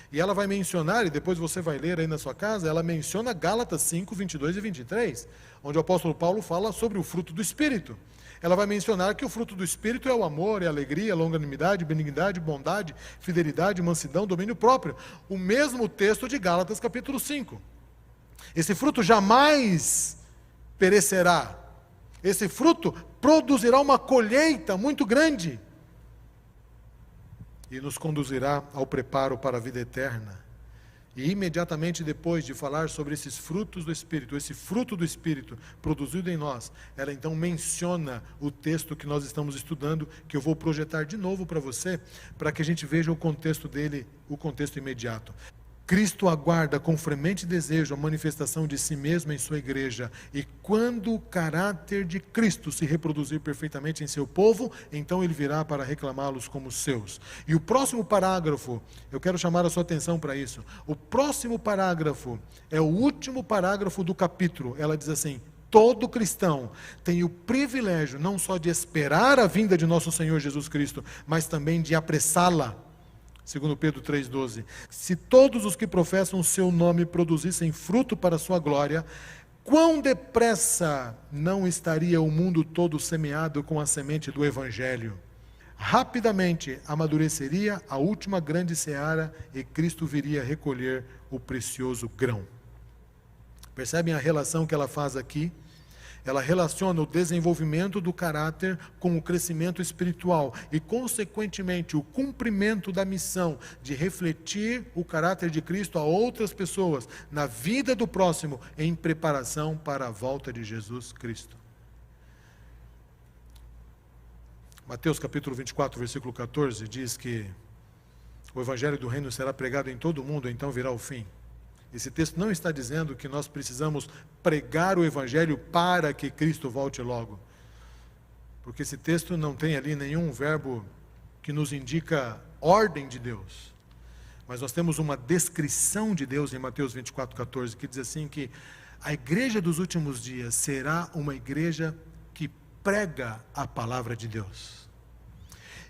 E ela vai mencionar, e depois você vai ler aí na sua casa, ela menciona Gálatas 5, 22 e 23, onde o apóstolo Paulo fala sobre o fruto do Espírito. Ela vai mencionar que o fruto do Espírito é o amor, é a alegria, a longanimidade, benignidade, bondade, fidelidade, mansidão, domínio próprio. O mesmo texto de Gálatas capítulo 5. Esse fruto jamais perecerá. Esse fruto produzirá uma colheita muito grande. E nos conduzirá ao preparo para a vida eterna. E imediatamente depois de falar sobre esses frutos do Espírito, esse fruto do Espírito produzido em nós, ela então menciona o texto que nós estamos estudando, que eu vou projetar de novo para você, para que a gente veja o contexto dele, o contexto imediato. Cristo aguarda com fremente desejo a manifestação de si mesmo em sua igreja, e quando o caráter de Cristo se reproduzir perfeitamente em seu povo, então ele virá para reclamá-los como seus. E o próximo parágrafo, eu quero chamar a sua atenção para isso. O próximo parágrafo é o último parágrafo do capítulo. Ela diz assim: todo cristão tem o privilégio não só de esperar a vinda de nosso Senhor Jesus Cristo, mas também de apressá-la. Segundo Pedro 3,12, se todos os que professam o seu nome produzissem fruto para a sua glória, quão depressa não estaria o mundo todo semeado com a semente do Evangelho? Rapidamente amadureceria a última grande seara e Cristo viria recolher o precioso grão. Percebem a relação que ela faz aqui? Ela relaciona o desenvolvimento do caráter com o crescimento espiritual e, consequentemente, o cumprimento da missão de refletir o caráter de Cristo a outras pessoas, na vida do próximo, em preparação para a volta de Jesus Cristo. Mateus capítulo 24, versículo 14, diz que o Evangelho do Reino será pregado em todo o mundo, então virá o fim. Esse texto não está dizendo que nós precisamos pregar o Evangelho para que Cristo volte logo. Porque esse texto não tem ali nenhum verbo que nos indica ordem de Deus. Mas nós temos uma descrição de Deus em Mateus 24, 14, que diz assim que a igreja dos últimos dias será uma igreja que prega a palavra de Deus.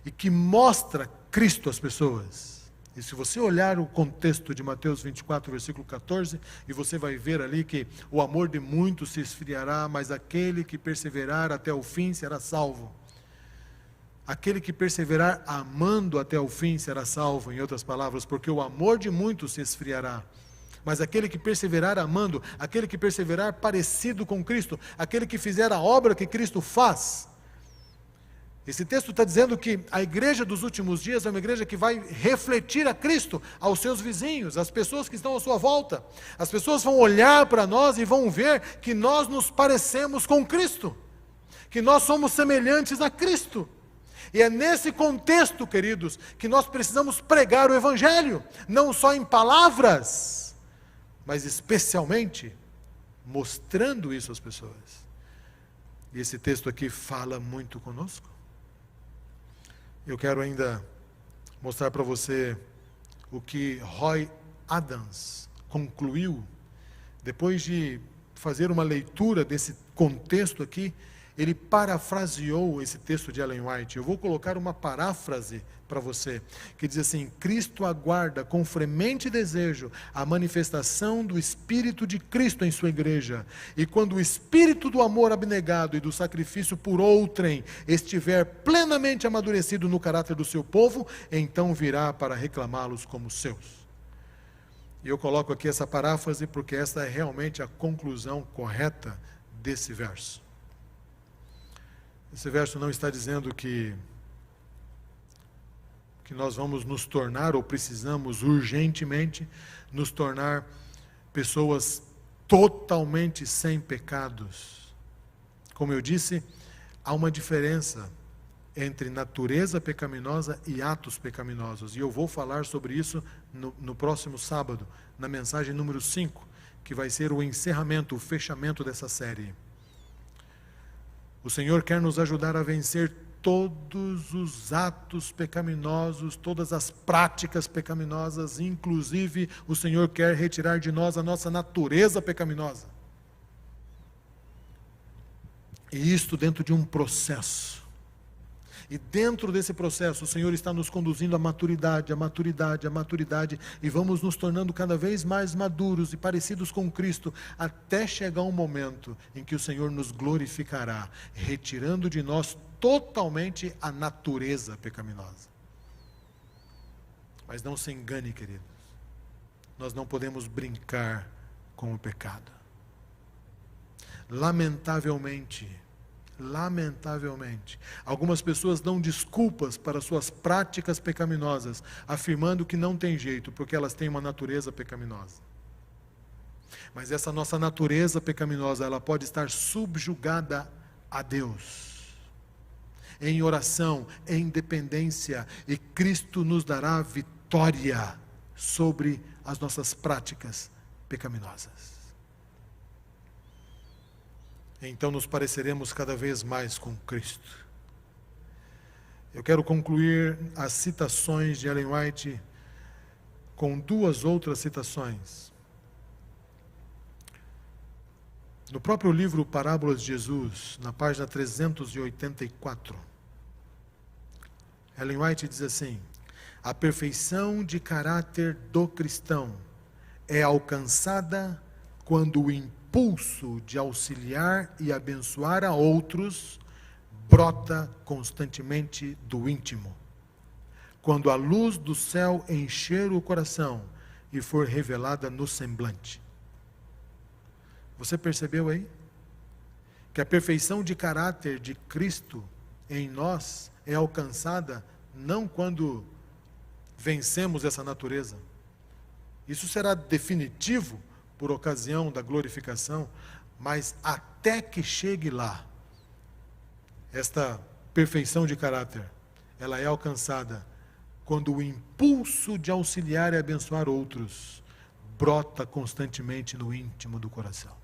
E que mostra Cristo às pessoas. E se você olhar o contexto de Mateus 24, versículo 14, e você vai ver ali que o amor de muitos se esfriará, mas aquele que perseverar até o fim será salvo. Aquele que perseverar amando até o fim será salvo, em outras palavras, porque o amor de muitos se esfriará. Mas aquele que perseverar amando, aquele que perseverar parecido com Cristo, aquele que fizer a obra que Cristo faz. Esse texto está dizendo que a igreja dos últimos dias é uma igreja que vai refletir a Cristo aos seus vizinhos, às pessoas que estão à sua volta. As pessoas vão olhar para nós e vão ver que nós nos parecemos com Cristo, que nós somos semelhantes a Cristo. E é nesse contexto, queridos, que nós precisamos pregar o Evangelho, não só em palavras, mas especialmente mostrando isso às pessoas. E esse texto aqui fala muito conosco. Eu quero ainda mostrar para você o que Roy Adams concluiu, depois de fazer uma leitura desse contexto aqui. Ele parafraseou esse texto de Ellen White. Eu vou colocar uma paráfrase para você, que diz assim: Cristo aguarda com fremente desejo a manifestação do Espírito de Cristo em sua igreja, e quando o Espírito do amor abnegado e do sacrifício por outrem estiver plenamente amadurecido no caráter do seu povo, então virá para reclamá-los como seus. E eu coloco aqui essa paráfrase porque essa é realmente a conclusão correta desse verso. Esse verso não está dizendo que nós vamos nos tornar, ou precisamos urgentemente nos tornar pessoas totalmente sem pecados. Como eu disse, há uma diferença entre natureza pecaminosa e atos pecaminosos. E eu vou falar sobre isso no próximo sábado, na mensagem número 5, que vai ser o encerramento, o fechamento dessa série. O Senhor quer nos ajudar a vencer todos os atos pecaminosos, todas as práticas pecaminosas, inclusive o Senhor quer retirar de nós a nossa natureza pecaminosa. E isto dentro de um processo. E dentro desse processo, o Senhor está nos conduzindo à maturidade, e vamos nos tornando cada vez mais maduros e parecidos com Cristo, até chegar um momento em que o Senhor nos glorificará, retirando de nós totalmente a natureza pecaminosa. Mas não se engane, queridos, nós não podemos brincar com o pecado. Lamentavelmente, algumas pessoas dão desculpas para suas práticas pecaminosas, afirmando que não tem jeito, porque elas têm uma natureza pecaminosa. Mas essa nossa natureza pecaminosa, ela pode estar subjugada a Deus, em oração, em dependência, e Cristo nos dará vitória sobre as nossas práticas pecaminosas. Então nos pareceremos cada vez mais com Cristo. Eu quero concluir as citações de Ellen White com duas outras citações. No próprio livro Parábolas de Jesus, na página 384, Ellen White diz assim: a perfeição de caráter do cristão é alcançada quando o impulso de auxiliar e abençoar a outros brota constantemente do íntimo, quando a luz do céu encher o coração e for revelada no semblante. Você percebeu aí? Que a perfeição de caráter de Cristo em nós é alcançada não quando vencemos essa natureza. Isso será definitivo por ocasião da glorificação, mas até que chegue lá, esta perfeição de caráter, ela é alcançada quando o impulso de auxiliar e abençoar outros brota constantemente no íntimo do coração.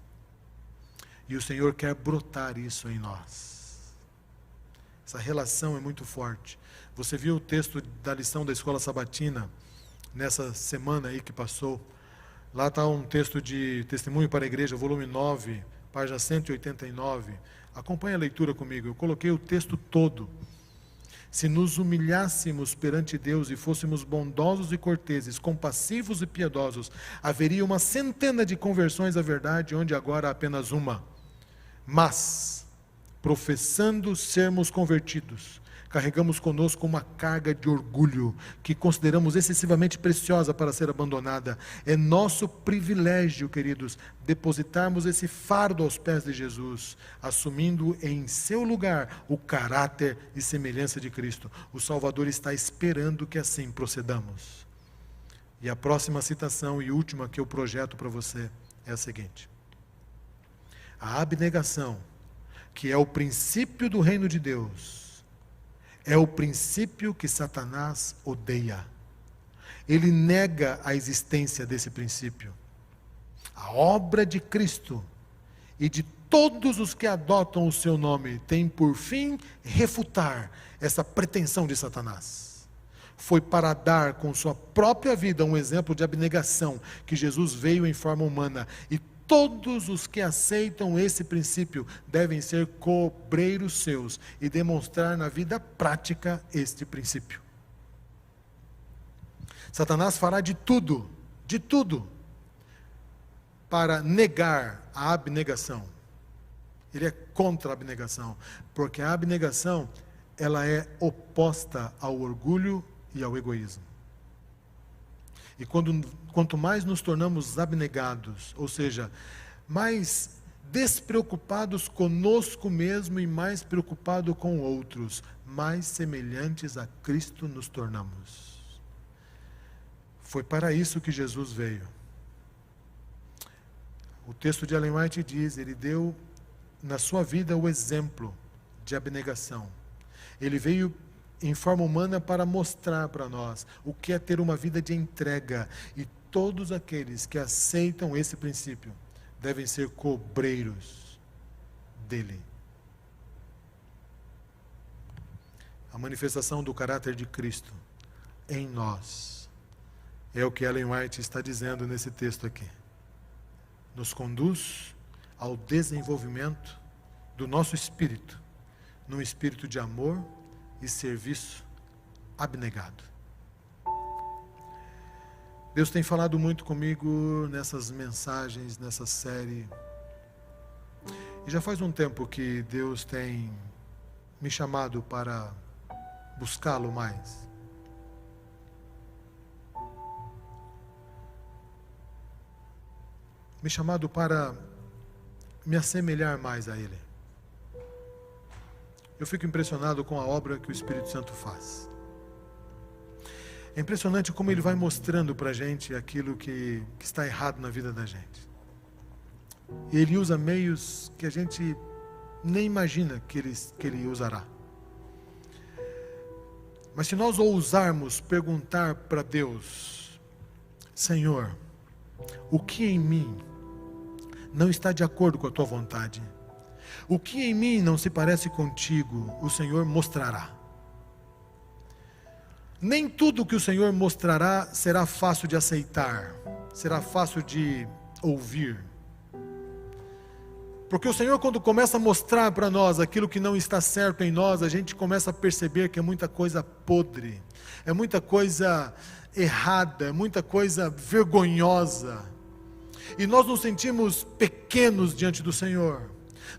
E o Senhor quer brotar isso em nós. Essa relação é muito forte. Você viu o texto da lição da escola sabatina, nessa semana aí que passou. Lá está um texto de Testemunho para a Igreja, volume 9, página 189. Acompanhe a leitura comigo, eu coloquei o texto todo. Se nos humilhássemos perante Deus e fôssemos bondosos e corteses, compassivos e piedosos, haveria uma centena de conversões à verdade, onde agora há apenas uma. Mas, professando sermos convertidos, carregamos conosco uma carga de orgulho, que consideramos excessivamente preciosa para ser abandonada. É nosso privilégio, queridos, depositarmos esse fardo aos pés de Jesus, assumindo em seu lugar o caráter e semelhança de Cristo. O Salvador está esperando que assim procedamos. E a próxima citação e última que eu projeto para você é a seguinte: a abnegação, que é o princípio do reino de Deus, é o princípio que Satanás odeia. Ele nega a existência desse princípio. A obra de Cristo e de todos os que adotam o seu nome tem por fim refutar essa pretensão de Satanás. Foi para dar com sua própria vida um exemplo de abnegação que Jesus veio em forma humana, e todos os que aceitam esse princípio devem ser cobreiros seus e demonstrar na vida prática este princípio. Satanás fará de tudo, para negar a abnegação. Ele é contra a abnegação, porque a abnegação, ela é oposta ao orgulho e ao egoísmo. E quanto mais nos tornamos abnegados, ou seja, mais despreocupados conosco mesmo e mais preocupados com outros, mais semelhantes a Cristo nos tornamos. Foi para isso que Jesus veio. O texto de Ellen White diz, ele deu na sua vida o exemplo de abnegação. Ele veio em forma humana para mostrar para nós o que é ter uma vida de entrega. E todos aqueles que aceitam esse princípio devem ser cobreiros dele. A manifestação do caráter de Cristo em nós é o que Ellen White está dizendo nesse texto aqui. Nos conduz ao desenvolvimento do nosso espírito, num espírito de amor e serviço abnegado. Deus tem falado muito comigo nessas mensagens, nessa série. E já faz um tempo que Deus tem me chamado para buscá-lo mais. Me chamado para me assemelhar mais a Ele. Eu fico impressionado com a obra que o Espírito Santo faz. É impressionante como Ele vai mostrando para a gente aquilo que está errado na vida da gente. E Ele usa meios que a gente nem imagina que Ele usará. Mas se nós ousarmos perguntar para Deus, Senhor, o que em mim não está de acordo com a tua vontade? O que em mim não se parece contigo, o Senhor mostrará. Nem tudo que o Senhor mostrará será fácil de aceitar, será fácil de ouvir. Porque o Senhor, quando começa a mostrar para nós aquilo que não está certo em nós, a gente começa a perceber que é muita coisa podre, é muita coisa errada, é muita coisa vergonhosa. E nós nos sentimos pequenos diante do Senhor.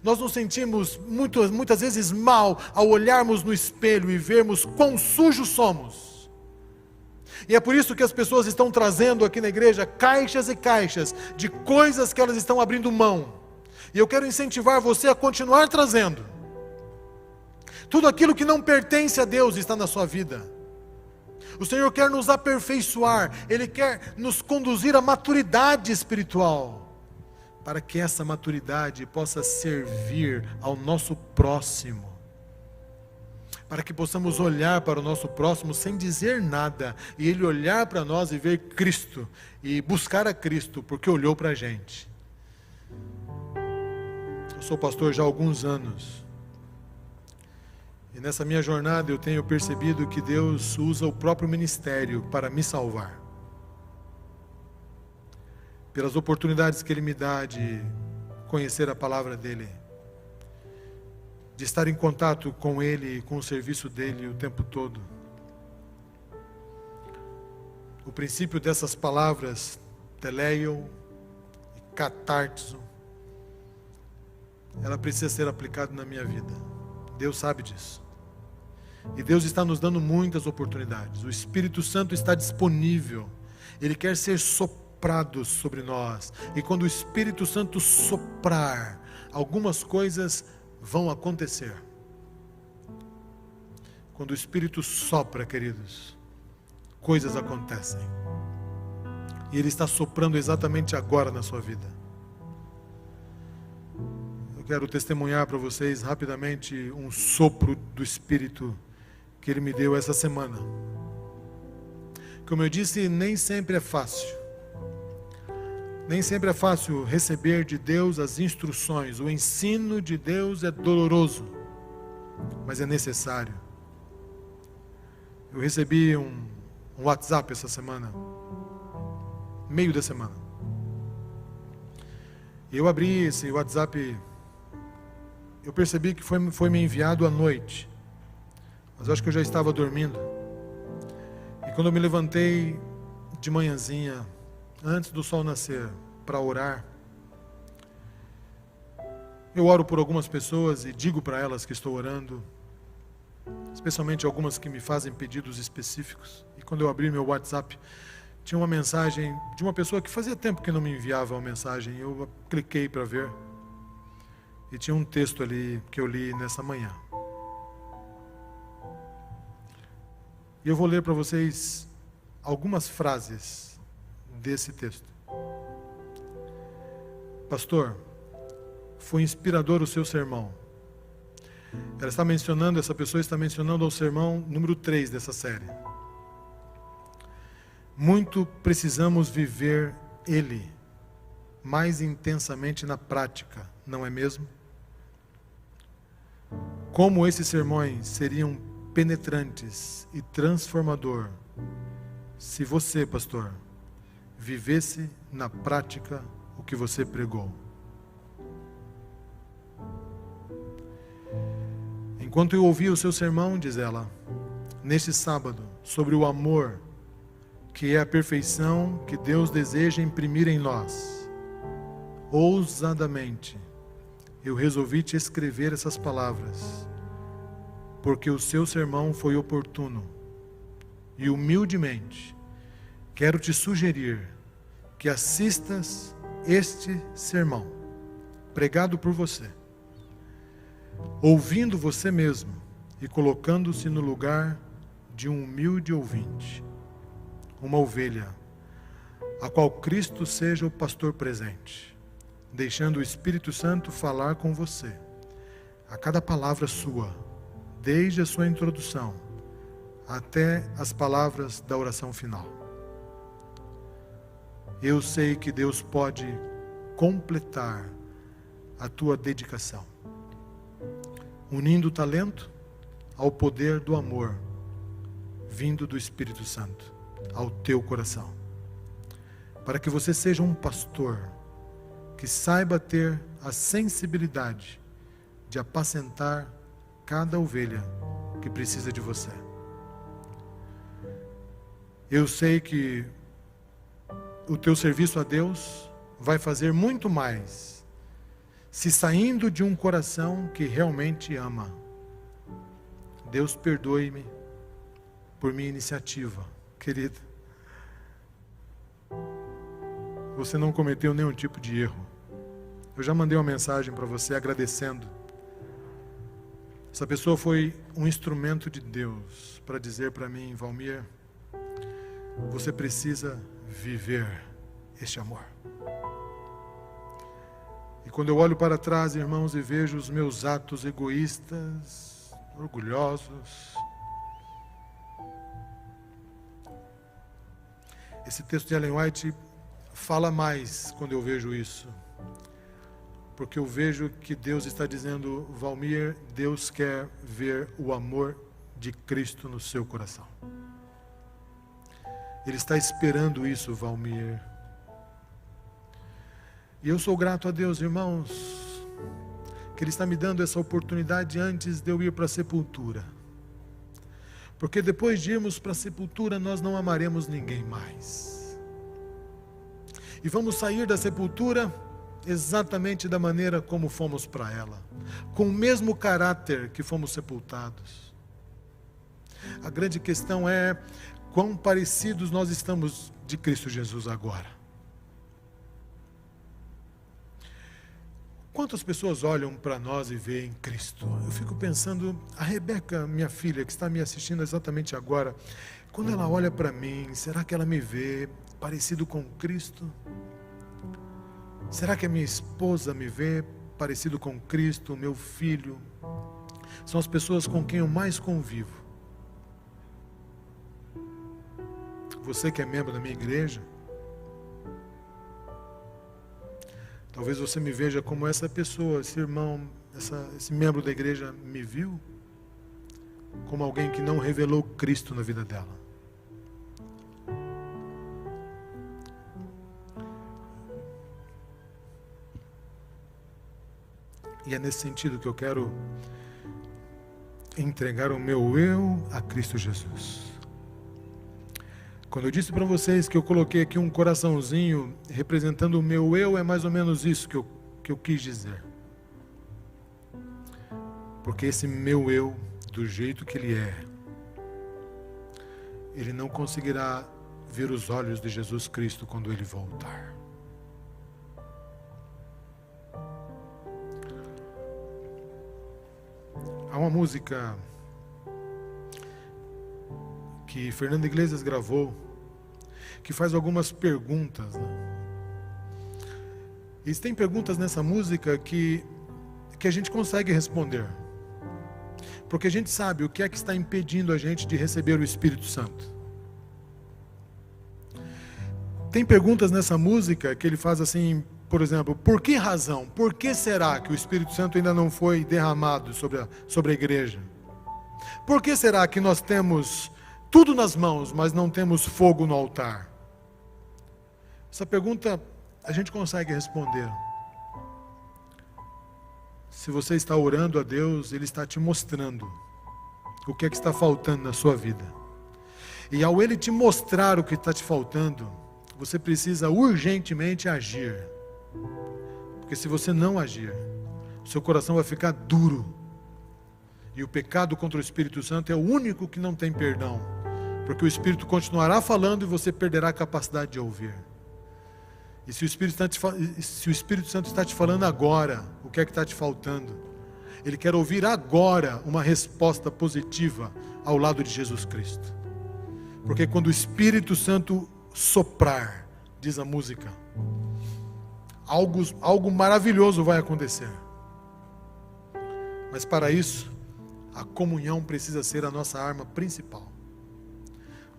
Nós nos sentimos muitas vezes mal ao olharmos no espelho e vermos quão sujos somos. E é por isso que as pessoas estão trazendo aqui na igreja caixas e caixas de coisas que elas estão abrindo mão. E eu quero incentivar você a continuar trazendo. Tudo aquilo que não pertence a Deus está na sua vida. O Senhor quer nos aperfeiçoar, Ele quer nos conduzir à maturidade espiritual, para que essa maturidade possa servir ao nosso próximo, para que possamos olhar para o nosso próximo sem dizer nada, e ele olhar para nós e ver Cristo, e buscar a Cristo, porque olhou para a gente. Eu sou pastor já há alguns anos, e nessa minha jornada eu tenho percebido que Deus usa o próprio ministério para me salvar. Pelas oportunidades que Ele me dá de conhecer a palavra dEle, de estar em contato com Ele e com o serviço dEle o tempo todo. O princípio dessas palavras, teleio e catartizo, ela precisa ser aplicada na minha vida. Deus sabe disso. E Deus está nos dando muitas oportunidades. O Espírito Santo está disponível. Ele quer ser soprado sobre nós. E quando o Espírito Santo soprar, algumas coisas vão acontecer. Quando o Espírito sopra, queridos, coisas acontecem. E Ele está soprando exatamente agora na sua vida. Eu quero testemunhar para vocês rapidamente um sopro do Espírito que Ele me deu essa semana. Como eu disse, nem sempre é fácil. Nem sempre é fácil receber de Deus as instruções. O ensino de Deus é doloroso, mas é necessário. Eu recebi um WhatsApp essa semana, meio da semana. E eu abri esse WhatsApp, eu percebi que foi me enviado à noite, mas eu acho que eu já estava dormindo. E quando eu me levantei de manhãzinha, antes do sol nascer, para orar, eu oro por algumas pessoas e digo para elas que estou orando, especialmente algumas que me fazem pedidos específicos. E quando eu abri meu WhatsApp, tinha uma mensagem de uma pessoa que fazia tempo que não me enviava uma mensagem. Eu cliquei para ver e tinha um texto ali que eu li nessa manhã. E eu vou ler para vocês algumas frases desse texto. Pastor, foi inspirador o seu sermão. Essa pessoa está mencionando o sermão número 3 dessa série. Muito precisamos viver ele mais intensamente na prática, não é mesmo? Como esses sermões seriam penetrantes e transformador se você, pastor, vivesse na prática o que você pregou. Enquanto eu ouvia o seu sermão, diz ela, neste sábado, sobre o amor, que é a perfeição que Deus deseja imprimir em nós, ousadamente, eu resolvi te escrever essas palavras, porque o seu sermão foi oportuno, e humildemente, quero te sugerir que assistas este sermão, pregado por você, ouvindo você mesmo e colocando-se no lugar de um humilde ouvinte, uma ovelha, a qual Cristo seja o pastor presente, deixando o Espírito Santo falar com você, a cada palavra sua, desde a sua introdução até as palavras da oração final. Eu sei que Deus pode completar a tua dedicação, unindo o talento ao poder do amor, vindo do Espírito Santo, ao teu coração, para que você seja um pastor que saiba ter a sensibilidade de apacentar cada ovelha que precisa de você. Eu sei que o teu serviço a Deus vai fazer muito mais se saindo de um coração que realmente ama. Deus perdoe-me por minha iniciativa, querida. Você não cometeu nenhum tipo de erro. Eu já mandei uma mensagem para você agradecendo. Essa pessoa foi um instrumento de Deus para dizer para mim, Valmir, você precisa viver este amor. E quando eu olho para trás, irmãos, e vejo os meus atos egoístas, orgulhosos, esse texto de Ellen White fala mais quando eu vejo isso, porque eu vejo que Deus está dizendo, Valmir, Deus quer ver o amor de Cristo no seu coração. Ele está esperando isso, Valmir. E eu sou grato a Deus, irmãos, que Ele está me dando essa oportunidade antes de eu ir para a sepultura. Porque depois de irmos para a sepultura, nós não amaremos ninguém mais. E vamos sair da sepultura exatamente da maneira como fomos para ela, com o mesmo caráter que fomos sepultados. A grande questão é quão parecidos nós estamos de Cristo Jesus agora. Quantas pessoas olham para nós e veem Cristo? Eu fico pensando, a Rebeca, minha filha, que está me assistindo exatamente agora, quando ela olha para mim, será que ela me vê parecido com Cristo? Será que a minha esposa me vê parecido com Cristo, o meu filho? São as pessoas com quem eu mais convivo. Você que é membro da minha igreja, Talvez você me veja como essa pessoa, esse irmão, esse membro da igreja me viu, como alguém que não revelou Cristo na vida dela. E é nesse sentido que eu quero entregar o meu eu a Cristo Jesus. Quando eu disse para vocês que eu coloquei aqui um coraçãozinho representando o meu eu, é mais ou menos isso que eu quis dizer. Porque esse meu eu, do jeito que ele é, ele não conseguirá ver os olhos de Jesus Cristo quando ele voltar. Há uma música que Fernando Iglesias gravou, que faz algumas perguntas, né? E tem perguntas nessa música que a gente consegue responder, porque a gente sabe o que é que está impedindo a gente de receber o Espírito Santo. Tem perguntas nessa música que ele faz assim, por exemplo, por que razão, por que será que o Espírito Santo ainda não foi derramado sobre a igreja? Por que será que nós temos tudo nas mãos, mas não temos fogo no altar? Essa pergunta a gente consegue responder. Se você está orando a Deus, Ele está te mostrando o que é que está faltando na sua vida. E ao Ele te mostrar o que está te faltando, você precisa urgentemente agir. Porque se você não agir, o seu coração vai ficar duro. E o pecado contra o Espírito Santo é o único que não tem perdão. Porque o Espírito continuará falando e você perderá a capacidade de ouvir. E se o Espírito Santo está te falando agora, o que é que está te faltando? Ele quer ouvir agora uma resposta positiva ao lado de Jesus Cristo. Porque quando o Espírito Santo soprar, diz a música, algo maravilhoso vai acontecer. Mas para isso, a comunhão precisa ser a nossa arma principal.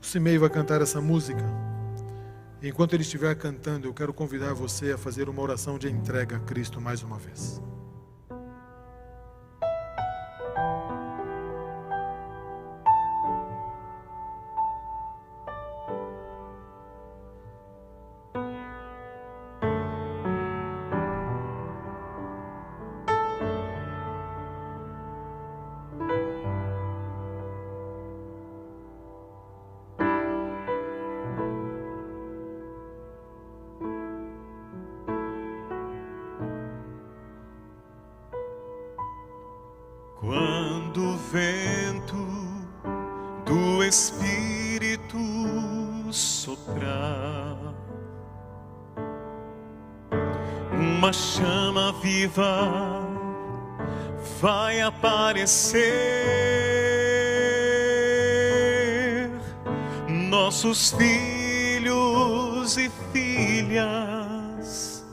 O Simei vai cantar essa música. E enquanto ele estiver cantando, eu quero convidar você a fazer uma oração de entrega a Cristo mais uma vez. Quando o vento do Espírito soprar, uma chama viva vai aparecer. Nossos filhos e filhas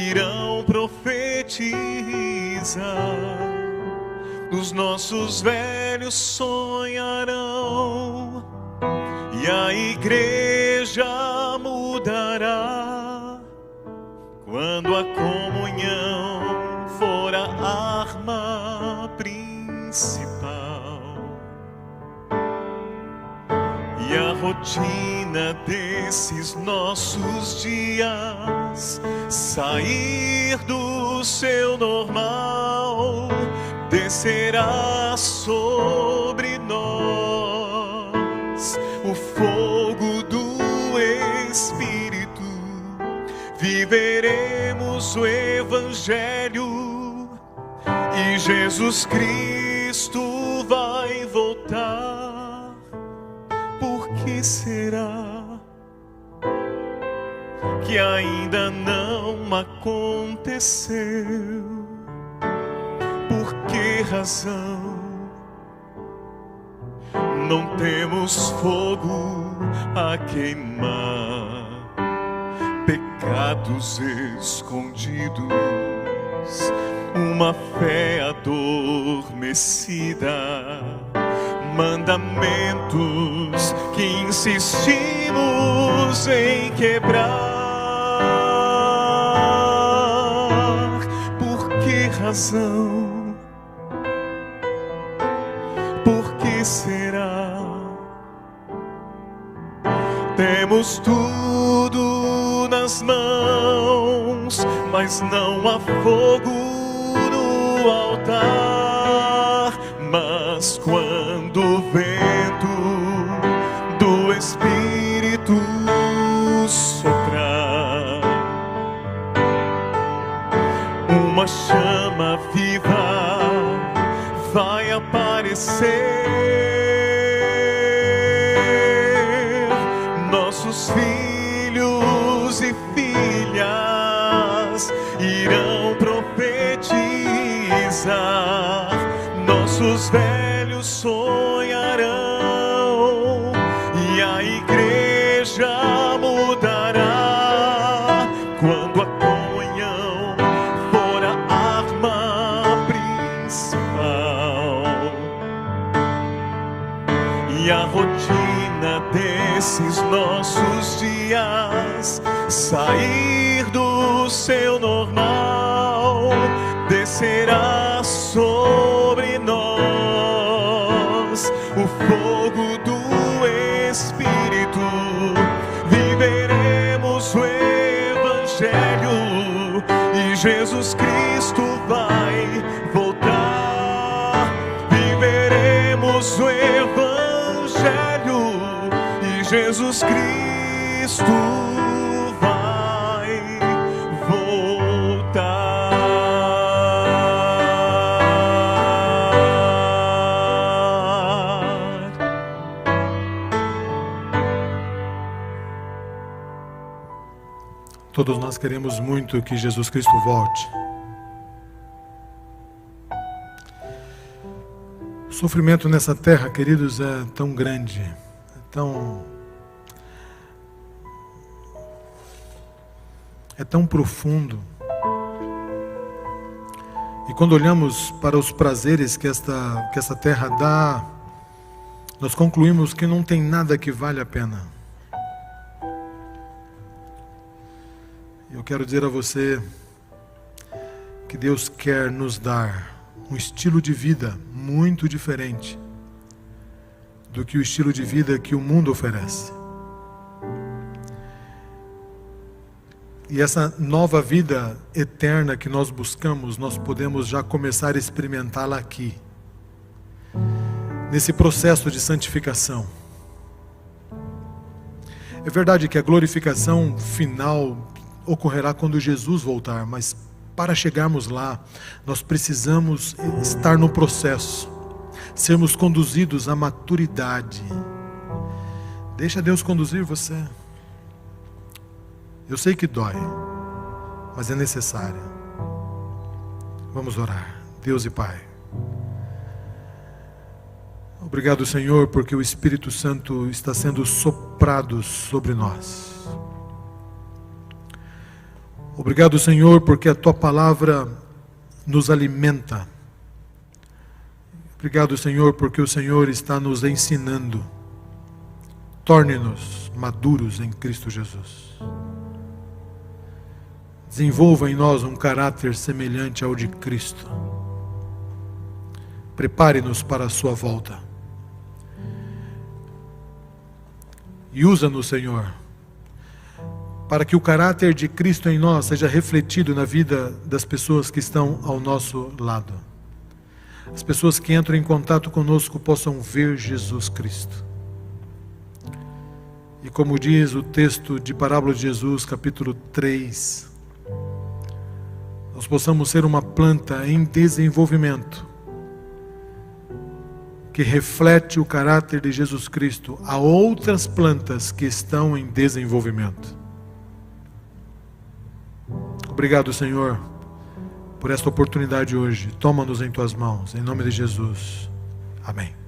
irão profetizar. Os nossos velhos sonharão e a igreja mudará quando a comunhão for a arma principal. E a rotina desses nossos dias sair do seu normal, descerá sobre nós o fogo do Espírito. Viveremos o Evangelho e Jesus Cristo vai voltar. Por que será que ainda não aconteceu? Por que razão não temos fogo a queimar? Pecados escondidos, uma fé adormecida, mandamentos que insistimos em quebrar. razão? Por que será? Temos tudo nas mãos, mas não há fogo no altar. Mas quando o vento do Espírito soprar, uma chama viva vai aparecer. Nossos filhos e filhas irão profetizar, nossos velhos sonharão e a igreja mudará quando a comunhão for a arma principal. E a rotina desses nossos dias sair do seu normal, descerá sobre nós o fogo do Espírito. Viveremos o Evangelho e Jesus Cristo vai voltar. Viveremos o Evangelho e Jesus Cristo vai voltar. Todos nós queremos muito que Jesus Cristo volte. O sofrimento nessa terra, queridos, é tão grande, é tão profundo. E quando olhamos para os prazeres que essa terra dá, nós concluímos que não tem nada que vale a pena. Eu quero dizer a você que Deus quer nos dar um estilo de vida muito diferente do que o estilo de vida que o mundo oferece. E essa nova vida eterna que nós buscamos, nós podemos já começar a experimentá-la aqui, nesse processo de santificação. É verdade que a glorificação final ocorrerá quando Jesus voltar, mas para chegarmos lá, nós precisamos estar no processo, sermos conduzidos à maturidade. Deixa Deus conduzir você. Eu sei que dói, mas é necessário. Vamos orar. Deus e Pai, obrigado, Senhor, porque o Espírito Santo está sendo soprado sobre nós. Obrigado, Senhor, porque a Tua palavra nos alimenta. Obrigado, Senhor, porque o Senhor está nos ensinando. Torne-nos maduros em Cristo Jesus. Desenvolva em nós um caráter semelhante ao de Cristo. Prepare-nos para a sua volta. E usa-nos, Senhor, para que o caráter de Cristo em nós seja refletido na vida das pessoas que estão ao nosso lado. As pessoas que entram em contato conosco possam ver Jesus Cristo. E como diz o texto de Parábola de Jesus, capítulo 3, nós possamos ser uma planta em desenvolvimento, que reflete o caráter de Jesus Cristo a outras plantas que estão em desenvolvimento. Obrigado, Senhor, por esta oportunidade hoje. Toma-nos em Tuas mãos, em nome de Jesus. Amém.